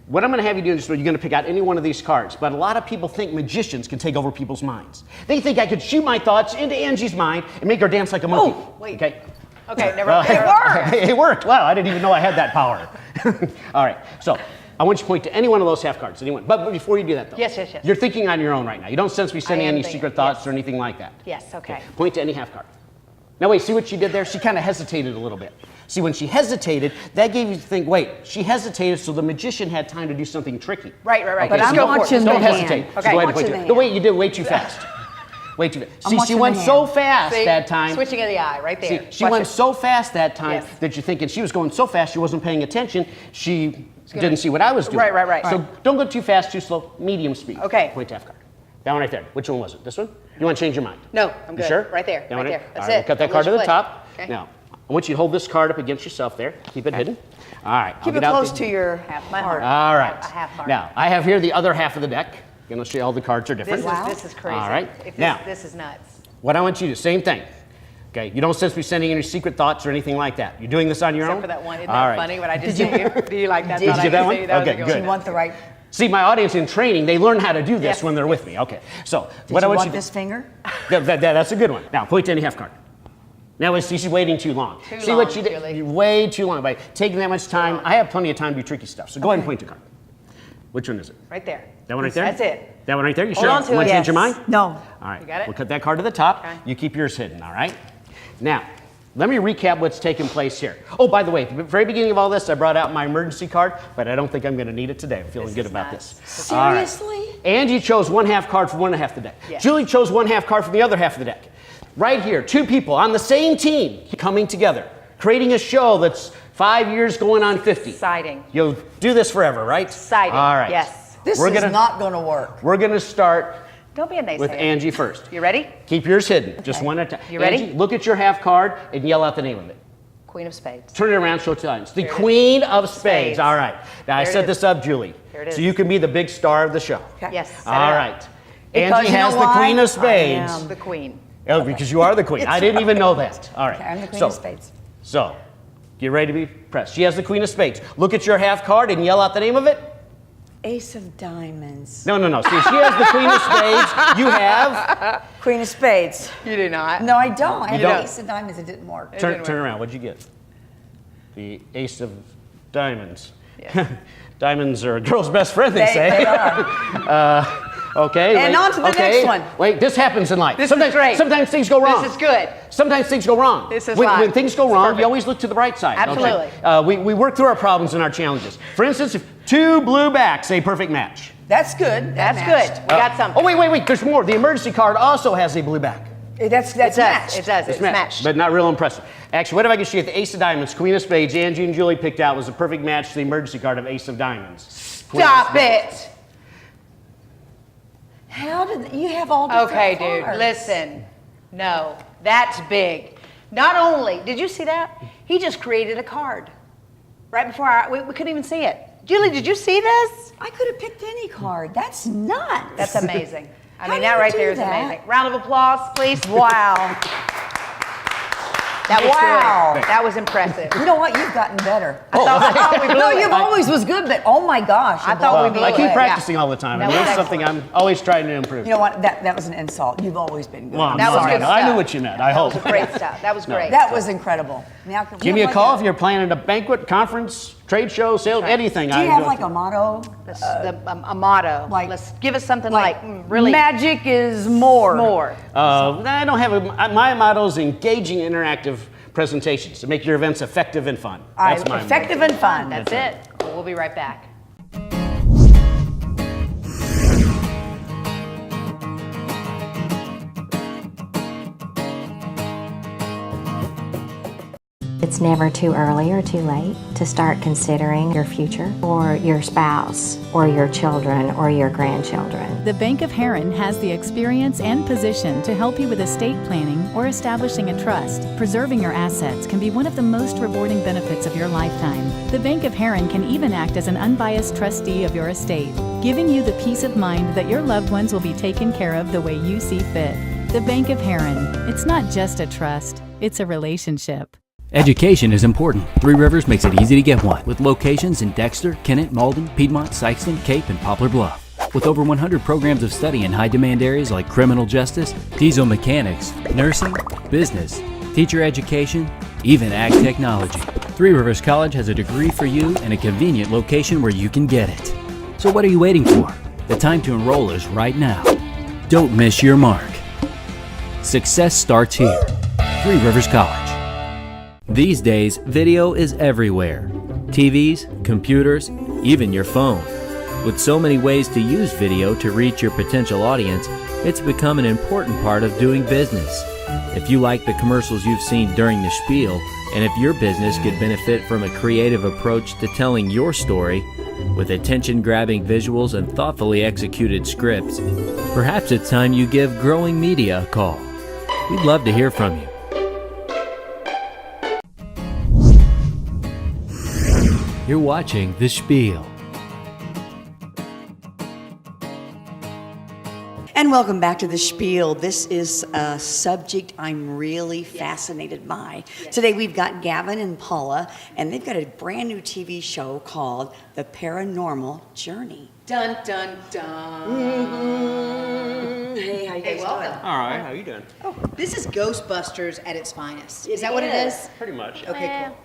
what I'm going to have you do is you're going to pick out any one of these cards, but a lot of people think magicians can take over people's minds. They think I could shoot my thoughts into Angie's mind and make her dance like a monkey. Oh, wait. Okay. Okay, never Well, mind. it worked. Wow, I didn't even know I had that power. All right. So, I want you to point to any one of those half cards, anyone. But before you do that, though. Yes. You're thinking on your own right now. You don't sense me sending am any thinking, secret thoughts or anything like that. Yes, okay. Point to any half card. Now wait, see what she did there? She kind of hesitated a little bit. See, when she hesitated, that gave you to think, wait, she hesitated so the magician had time to do something tricky. Right. Okay, But I'm so watching the don't hand. hesitate. Okay. So go ahead and Watching point the to it. hand. No, wait, you did way too fast. Way too fast. See, she watching went the so hand. fast See? that time. Switching of the eye, right there. See, she Watch went it. so fast that time Yes. that you're thinking she was going so fast she wasn't paying attention. She didn't see what I was doing. Right. So don't go too fast, too slow, medium speed. Okay. Point to half card. That one right there. Which one was it? This one? You want to change your mind? No, I'm You good. sure? Right there. That Right one there. That's All right, it. Cut that I'll card to let the you top. play. Okay. Now, I want you to hold this card up against yourself there. Keep it hidden. All right. I'll Keep get it out close the- to your My heart. All right. A half heart. Now, I have here the other half of the deck. I'm going to show you all the cards are different. This is crazy. All right. If Now, this is nuts. what I want you to do, same thing. Okay, you don't sense me sending any secret thoughts or anything like that. You're doing this on your Except own? for that one. Isn't All that right. funny what I just did? Do you like that? Did you thought I get that just one? did? That was a Okay, good good. one. You want the right. See, my audience in training, they learn how to do this Yes. when they're with me. Okay, so Did what you I want want you to this finger? that's a good one. Now, point to any half card. Now, see, she's waiting too long. Too See long, what she did? Julie. Way too long. By taking that much time, I have plenty of time to do tricky stuff. So go ahead and point to card. Which one is it? Right there. That one right there? That's it. That one right there? You Hold sure? on to You want it. to change your Yes. mind? No. All right. You got it? We'll cut that card to the top. Okay. You keep yours hidden, all right? Now, let me recap what's taking place here. Oh, by the way, at the very beginning of all this, I brought out my emergency card, but I don't think I'm going to need it today. I'm feeling good about this. All right. Seriously? Angie chose one half card from one half of the deck. Yes. Julie chose one half card from the other half of the deck. Right here, two people on the same team coming together, creating a show that's 5 years going on 50. Exciting. You'll do this forever, right? Exciting. All right. Yes. This We're is gonna- not going to work. We're going to start Don't be a naysayer. with Angie first. You ready? Keep yours hidden, just one at a time. You ready? Angie, look at your half card and yell out the name of it. Queen of Spades. Turn it around, show it to the audience. The There it is. Queen of Spades. Spades. All right. Now, I There it set is. this up, Julie. There it is. So you can be the big star of the show. Yes. set it All up. right. Because Angie you know has the why? Queen of I Spades. am. The Queen. Oh, because you are the Queen. I didn't even know that. All right. Okay, I'm the Queen so, of Spades. So, get ready to be pressed. She has the Queen of Spades. Look at your half card and yell out the name of it. Ace of Diamonds. No. See, she has the Queen of Spades. You have. Queen of Spades. You do not. No, I don't. I You had don't. Ace of Diamonds. It didn't work. Turn around. What'd you get? The Ace of Diamonds. Yes. Diamonds are a girl's best friend, they say. They are. Okay. And wait, on to the okay. next one. Wait, this happens in life. This sometimes, is great. Sometimes things go wrong. This is good. Sometimes things go wrong. This is when live. things go It's wrong, perfect. you always look to the right side. Absolutely. Okay? We work through our problems and our challenges. For instance, if two blue backs, a perfect match. That's good. That's good. We got something. Oh, wait. There's more. The emergency card also has a blue back. That's It does. matched. It does. It's matched. But not real impressive. Actually, what if I could show you the Ace of Diamonds, Queen of Spades, Angie and Julie picked out was a perfect match to the emergency card of Ace of Diamonds. Queen of Stop Spades. it. How did you have all different Okay, dude. cards? Listen. No, that's big. Not only, did you see that? He just created a card. Right before we couldn't even see it. Julie, did you see this? I could have picked any card. That's nuts. That's amazing. I How mean, do that you right do there is that? amazing. Round of applause, please. Wow. That was Wow. good. That was impressive. You know what? You've gotten better. I thought we blew No, it. you've always was good, but oh my gosh. I thought we blew I it. keep practicing all the time. That I mean, was that's something I'm always trying to improve. You know what? That was an insult. You've always been good. Well, That no, was no, good no. I knew stuff. what you meant. I That hope. was great stuff. That was No. great. That was incredible. Now, Give me a call if you're planning a banquet, conference, trade show, sale, anything. Do you have like a motto? A motto. Like- Let's give us something like really Magic is more. more. I don't have my motto is engaging interactive presentations to make your events effective and fun. That's my effective and fun. That's it. Well, we'll be right back. It's never too early or too late to start considering your future or your spouse or your children or your grandchildren. The Bank of Heron has the experience and position to help you with estate planning or establishing a trust. Preserving your assets can be one of the most rewarding benefits of your lifetime. The Bank of Heron can even act as an unbiased trustee of your estate, giving you the peace of mind that your loved ones will be taken care of the way you see fit. The Bank of Heron. It's not just a trust, it's a relationship. Education is important. Three Rivers makes it easy to get one, with locations in Dexter, Kennett, Malden, Piedmont, Sykeston, Cape, and Poplar Bluff. With over 100 programs of study in high-demand areas like criminal justice, diesel mechanics, nursing, business, teacher education, even ag technology. Three Rivers College has a degree for you and a convenient location where you can get it. So what are you waiting for? The time to enroll is right now. Don't miss your mark. Success starts here. Three Rivers College. These days, video is everywhere. TVs, computers, even your phone. With so many ways to use video to reach your potential audience, it's become an important part of doing business. If you like the commercials you've seen during the Spiel, and if your business could benefit from a creative approach to telling your story, with attention-grabbing visuals and thoughtfully executed scripts, perhaps it's time you give Growing Media a call. We'd love to hear from you. You're watching The Spiel. And welcome back to the Spiel. This is a subject I'm really fascinated by. Today we've got Gavin and Paula, and they've got a brand new TV show called The Paranormal Journey. Dun, dun, dun. Hey, how you guys welcome. doing? All right, how you doing? Oh, this is Ghostbusters at its finest. Is that what it is? Pretty much. Okay, cool.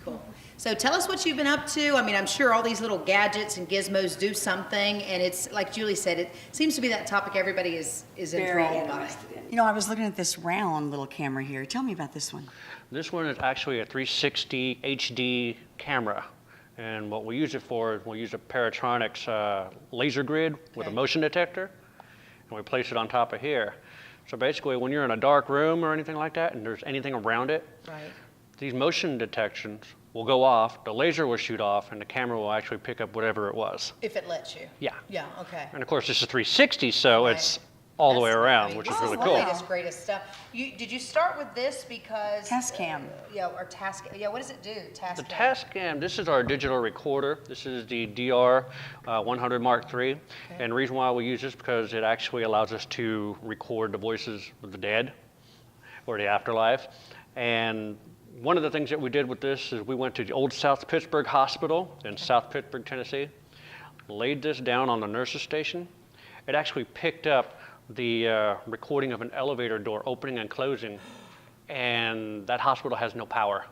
Cool. So tell us what you've been up to. I mean, I'm sure all these little gadgets and gizmos do something, and it's like Julie said, it seems to be that topic everybody is enthralled by. You know, I was looking at this round little camera here. Tell me about this one. This one is actually a 360 HD camera. And what we use it for is we use a Paratronics laser grid with a motion detector, and we place it on top of here. So basically, when you're in a dark room or anything like that, and there's anything around it, these motion detections will go off, the laser will shoot off, and the camera will actually pick up whatever it was. If it lets you. Yeah. Yeah, okay. And of course, this is 360, so it's all the way around, which is really cool. This is the latest, greatest stuff. Did you start with this because... Tascam. Or Tascam. Yeah, what does it do, Tascam? The Tascam, this is our digital recorder. This is the DR 100 Mark III. And the reason why we use this is because it actually allows us to record the voices of the dead or the afterlife. And one of the things that we did with this is we went to the old South Pittsburgh Hospital in South Pittsburgh, Tennessee, laid this down on the nurse's station. It actually picked up the recording of an elevator door opening and closing, and that hospital has no power.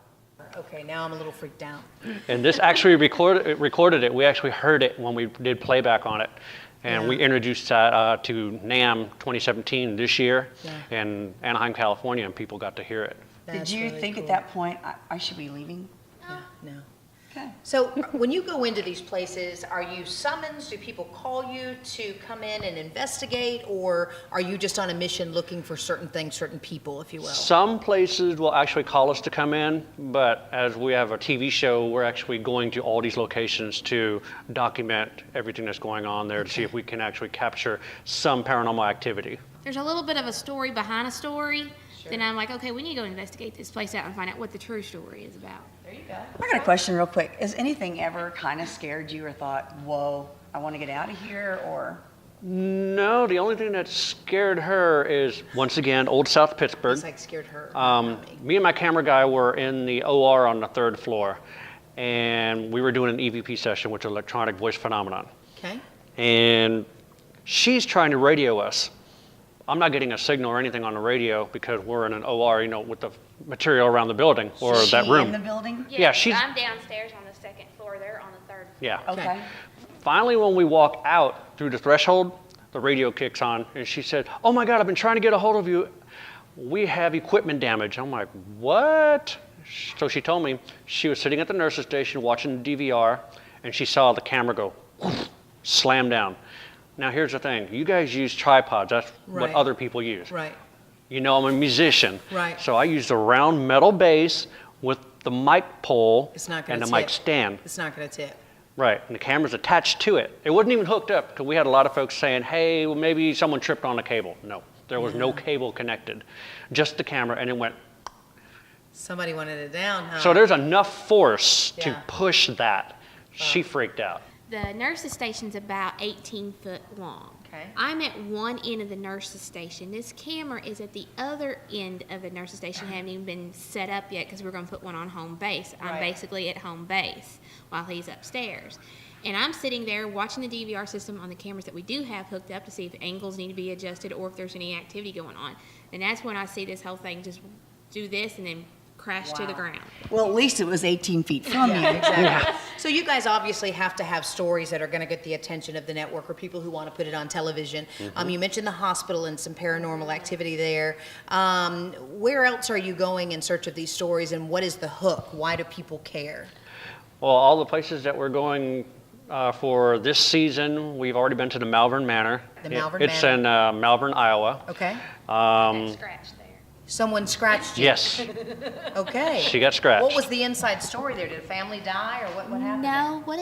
Okay, now I'm a little freaked out. And this actually recorded it. We actually heard it when we did playback on it. And we introduced that to NAMM 2017 this year in Anaheim, California, and people got to hear it. Did you think at that point, I should be leaving? No. Okay. So when you go into these places, are you summoned? Do people call you to come in and investigate, or are you just on a mission looking for certain things, certain people, if you will? Some places will actually call us to come in, but as we have a TV show, we're actually going to all these locations to document everything that's going on there to see if we can actually capture some paranormal activity. There's a little bit of a story behind a story. Then I'm like, okay, we need to go investigate this place out and find out what the true story is about. There you go. I got a question real quick. Has anything ever kind of scared you or thought, whoa, I want to get out of here, or? No, the only thing that scared her is, once again, old South Pittsburgh. It's like scared her. Me and my camera guy were in the OR on the 3rd floor, and we were doing an EVP session, which is electronic voice phenomenon. Okay. And she's trying to radio us. I'm not getting a signal or anything on the radio because we're in an OR, you know, with the material around the building or that room. In the building? Yeah, she's. I'm downstairs on the 2nd floor. They're on the 3rd floor. Yeah. Okay. Finally, when we walk out through the threshold, the radio kicks on, and she said, "Oh my God, I've been trying to get a hold of you. We have equipment damage." I'm like, "What?" So she told me she was sitting at the nurse's station watching the DVR, and she saw the camera go slam down. Now here's the thing, you guys use tripods, that's what other people use. Right. You know I'm a musician. Right. So I used a round metal base with the mic pole It's not and gonna the mic tip. stand. It's not going to tip. Right, and the camera's attached to it. It wasn't even hooked up, because we had a lot of folks saying, hey, well, maybe someone tripped on the cable. No, there was no cable connected, just the camera, and it went. Somebody wanted it down, huh? So there's enough force to push that. She freaked out. The nurse's station's about 18 foot long. Okay. I'm at one end of the nurse's station. This camera is at the other end of the nurse's station. Haven't even been set up yet because we're going to put one on home base. I'm basically at home base while he's upstairs. And I'm sitting there watching the DVR system on the cameras that we do have hooked up to see if angles need to be adjusted or if there's any activity going on. And that's when I see this whole thing just do this and then crashed to the ground. Well, at least it was 18 feet from you. Exactly. So you guys obviously have to have stories that are going to get the attention of the network or people who want to put it on television. You mentioned the hospital and some paranormal activity there. Where else are you going in search of these stories, and what is the hook? Why do people care? Well, all the places that we're going for this season, we've already been to the Malvern Manor. The Malvern It's Manor. in Malvern, Iowa. Okay. Scratched there. Someone scratched you? Yes. Okay. She got scratched. What was the inside story there? Did a family die, or what happened? No, what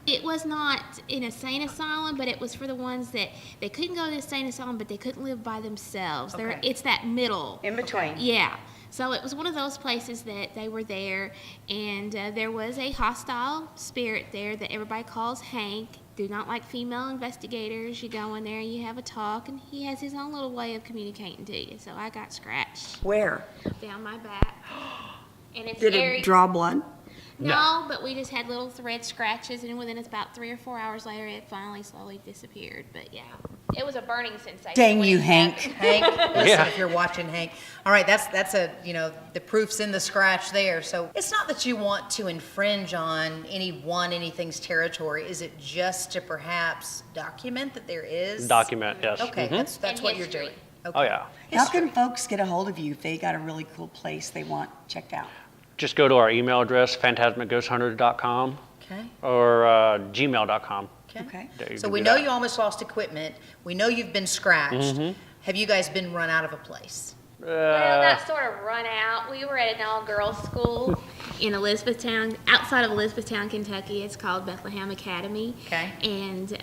it was not an insane asylum, but it was for the ones that they couldn't go to the insane asylum, but they couldn't live by themselves. Okay. It's that middle. In between. Yeah. So it was one of those places that they were there, and there was a hostile spirit there that everybody calls Hank. Do not like female investigators. You go in there and you have a talk, and he has his own little way of communicating to you. So I got scratched Where? down my back. And it's Did very, it draw blood? No, but we just had little thread scratches, and within about 3 or 4 hours later, it finally slowly disappeared. But yeah, it was a burning sensation. Dang when you, it Hank. happened. Hank, listen, if you're watching, Hank. All right, that's a, the proof's in the scratch there. So it's not that you want to infringe on anything's territory. Is it just to perhaps document that there is? Document, yes. Okay, that's And what you're history. doing. Okay. Oh, yeah. How can folks get a hold of you if they got a really cool place they want checked out? Just go to our email address, phantasmicghosthunters.com Okay. or gmail.com. Okay. There you So can we do know that. you almost lost equipment. We know you've been scratched. Have you guys been run out of a place? Well, not sort of run out. We were at an all-girls school in Elizabethtown, outside of Elizabethtown, Kentucky. It's called Bethlehem Academy. Okay. And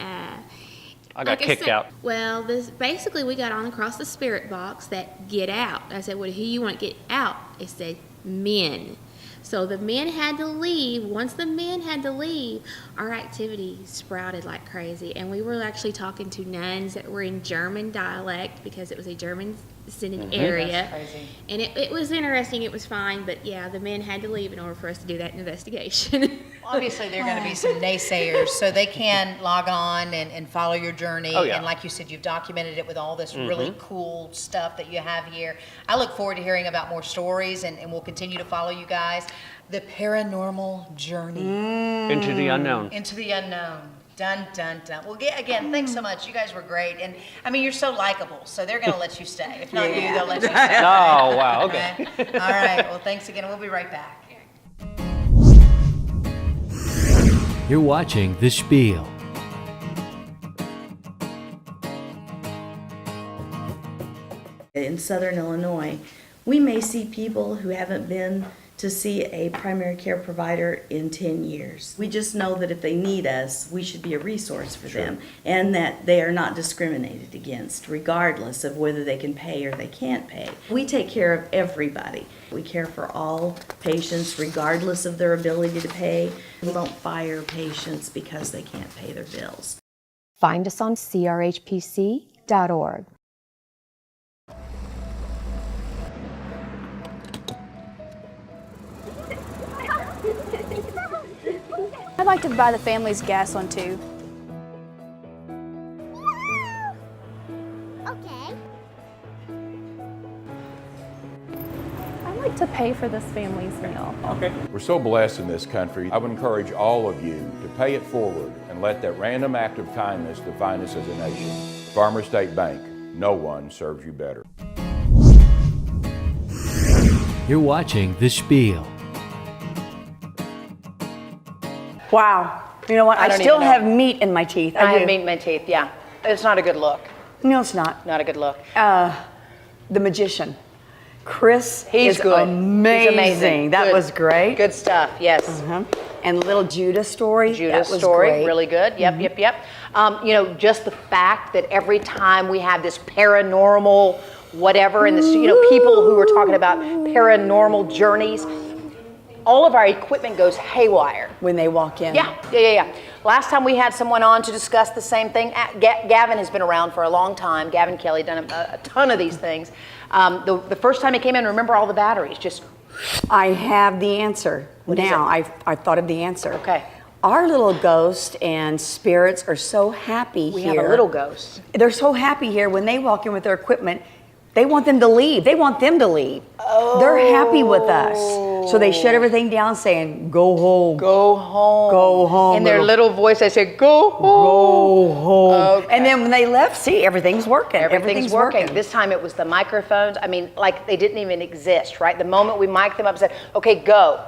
I got kicked out. Well, basically we got on across the spirit box that get out. I said, well, who you want to get out? It said men. So the men had to leave. Once the men had to leave, our activity sprouted like crazy. And we were actually talking to nuns that were in German dialect because it was a German-descended area. That's crazy. And it was interesting. It was fine. But yeah, the men had to leave in order for us to do that investigation. Obviously, there are going to be some naysayers, so they can log on and follow your journey. Oh, yeah. And like you said, you've documented it with all this really cool stuff that you have here. I look forward to hearing about more stories, and we'll continue to follow you guys. The paranormal journey. Into the unknown. Into the unknown. Dun, dun, dun. Well, again, thanks so much. You guys were great. And, I mean, you're so likable, so they're going to let you stay. If not you, they'll let you stay. Oh, wow, okay. All right. Well, thanks again. We'll be right back. You're watching The Spiel. In Southern Illinois, we may see people who haven't been to see a primary care provider in 10 years. We just know that if they need us, we should be a resource for them, and that they are not discriminated against, regardless of whether they can pay or they can't pay. We take care of everybody. We care for all patients, regardless of their ability to pay. We don't fire patients because they can't pay their bills. Find us on crhpc.org. I'd like to buy the family's gas one too. Okay. I'd like to pay for this family's meal. Okay. We're so blessed in this country. I would encourage all of you to pay it forward and let that random act of kindness define us as a nation. Farmer State Bank, no one serves you better. You're watching The Spiel. Wow. You know what? I don't still even know. have meat in my teeth. I do. have meat in my teeth, yeah. It's not a good look. No, it's not. Not a good look. The magician. Chris He's is good. amazing. He's amazing. That Good. was great. Good stuff, yes. And little Judah story. Judah's that was story, great. really good. Yep. Just the fact that every time we have this paranormal whatever, and this, people who are talking about paranormal journeys, all of our equipment goes haywire. When they walk in. Yeah. Last time we had someone on to discuss the same thing. Gavin has been around for a long time. Gavin Kelly done a ton of these things. The first time he came in, remember all the batteries just. I have the answer. What is now. it? I've thought of the answer. Okay. Our little ghosts and spirits are so happy We here. have a little ghost. They're so happy here when they walk in with their equipment. They want them to leave. They want them to leave. Oh. They're happy with us. So they shut everything down saying, go home. Go home. Go home. In their little voice, they say, go home. Go home. Okay. And then when they left, see, everything's working. Everything's working. This time it was the microphones. I mean, like they didn't even exist, right? The moment we mic'd them up and said, okay, go.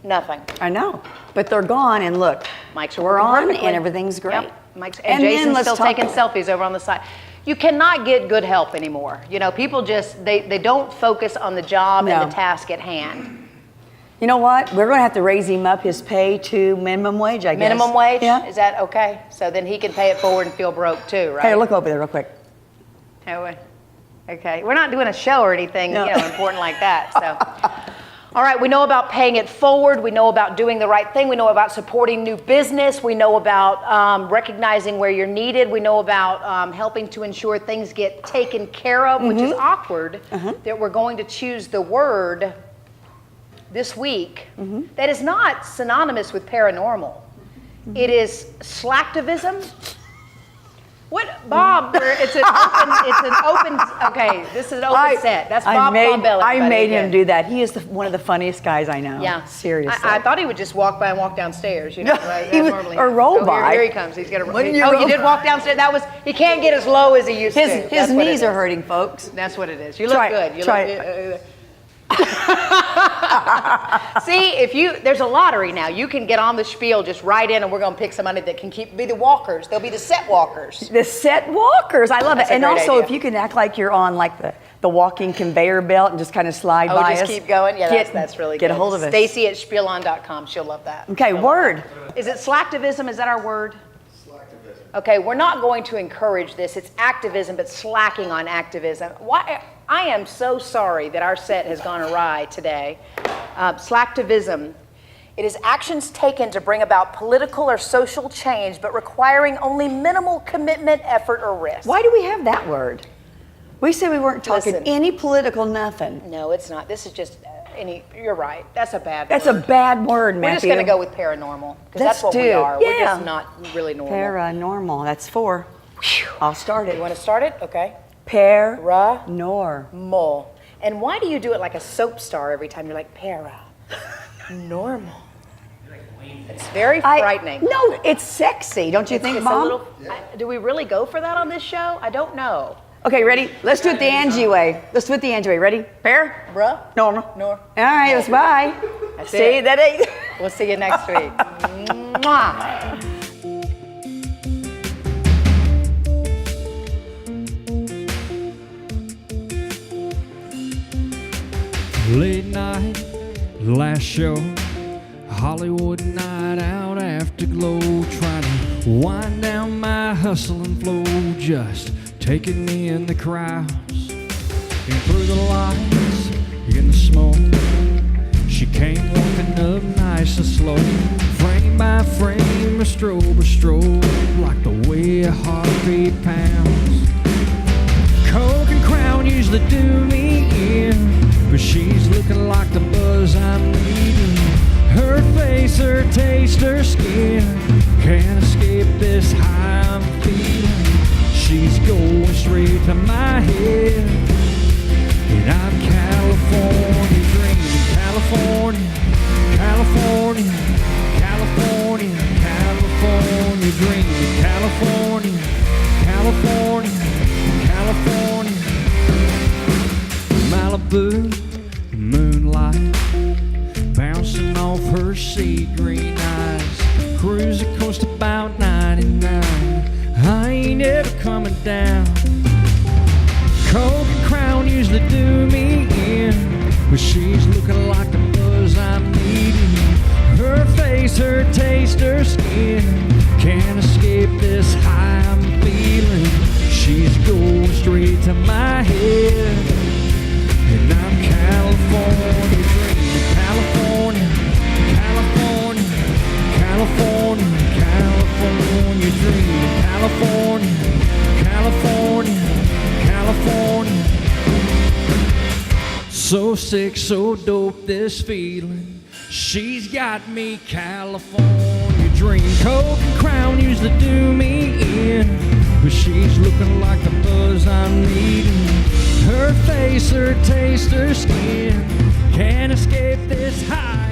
Nothing. I know. But they're gone, and look, Mics are we're working on, perfectly. and everything's great. Yep. Mics, and Jason's still taking selfies over on the side. You cannot get good help anymore. You know, people just, they don't focus on the job and the task at hand. You know what? We're going to have to raise him up his pay to minimum wage, I guess. Minimum wage? Yeah. Is that okay? So then he can pay it forward and feel broke too, right? Hey, look over there real quick. Okay. We're not doing a show or anything, important like that. So, all right. We know about paying it forward. We know about doing the right thing. We know about supporting new business. We know about recognizing where you're needed. We know about helping to ensure things get taken care of, which is awkward. That we're going to choose the word this week that is not synonymous with paranormal. It is slacktivism. What, Bob? It's an open. Okay, this is an open set. That's Bob Bombelli. I made him do that. He is one of the funniest guys I know. Yeah, seriously. I thought he would just walk by and walk downstairs. You know, right? Or roll by. Here he comes. He's gonna. You did walk downstairs. He can't get as low as he used to. His knees are hurting, folks. That's what it is. You look good. Try it. See, there's a lottery now. You can get on the Spiel, just write in, and we're going to pick somebody that can be the walkers. They'll be the set walkers. The set walkers. I love it. And also, if you can act like you're on like the walking conveyor belt and just kind of slide by us. Just keep going? Yeah, that's really good. Get a hold of us. Stacy at Spielon.com. She'll love that. Okay, word. Is it slacktivism? Is that our word? Okay, we're not going to encourage this. It's activism, but slacking on activism. Why? I am so sorry that our set has gone awry today. Slacktivism. It is actions taken to bring about political or social change, but requiring only minimal commitment, effort, or risk. Why do we have that word? We said we weren't talking any political nothing. No, it's not. This is just you're right. That's a bad word. That's a bad word, Matthew. We're just going to go with paranormal, because that's what we are. Yeah. We're just not really normal. Paranormal. That's 4. I'll start it. You want to start it? Okay. Paranormal. And why do you do it like a soap star every time? You're like, normal. It's very frightening. No, it's sexy. Don't you think, Mom? Do we really go for that on this show? I don't know. Okay, ready? Let's do it the Angie way. Ready? Normal. All right, let's bye. See, that ain't. We'll see you next week. Mwah. Late night, last show, Hollywood night out, afterglow, trying to wind down my hustle and flow, just taking in the crowds, and through the lights, in the smoke, she came walking up nice and slow, frame by frame, a strobe, like the way a heartbeat pounds. Coke and Crown usually do me in, but she's looking like the buzz I'm needing. Her face, her taste, her skin, can't escape this high I'm feeling. She's going straight to my head, and I'm California dreaming. California, California, California, California dreaming. California, California, California. Malibu, moonlight, bouncing off her sea green eyes. Cruising coast about 99. I ain't ever coming down. Coke and Crown usually do me in, but she's looking like the buzz I'm needing. Her face, her taste, her skin, can't escape this high I'm feeling. She's going straight to my head, and I'm California dreaming. California, California, California, California dreaming. California, California, California. So sick, so dope, this feeling. She's got me California dreaming. Coke and Crown usually do me in, but she's looking like the buzz I'm needing. Her face, her taste, her skin can't escape this high.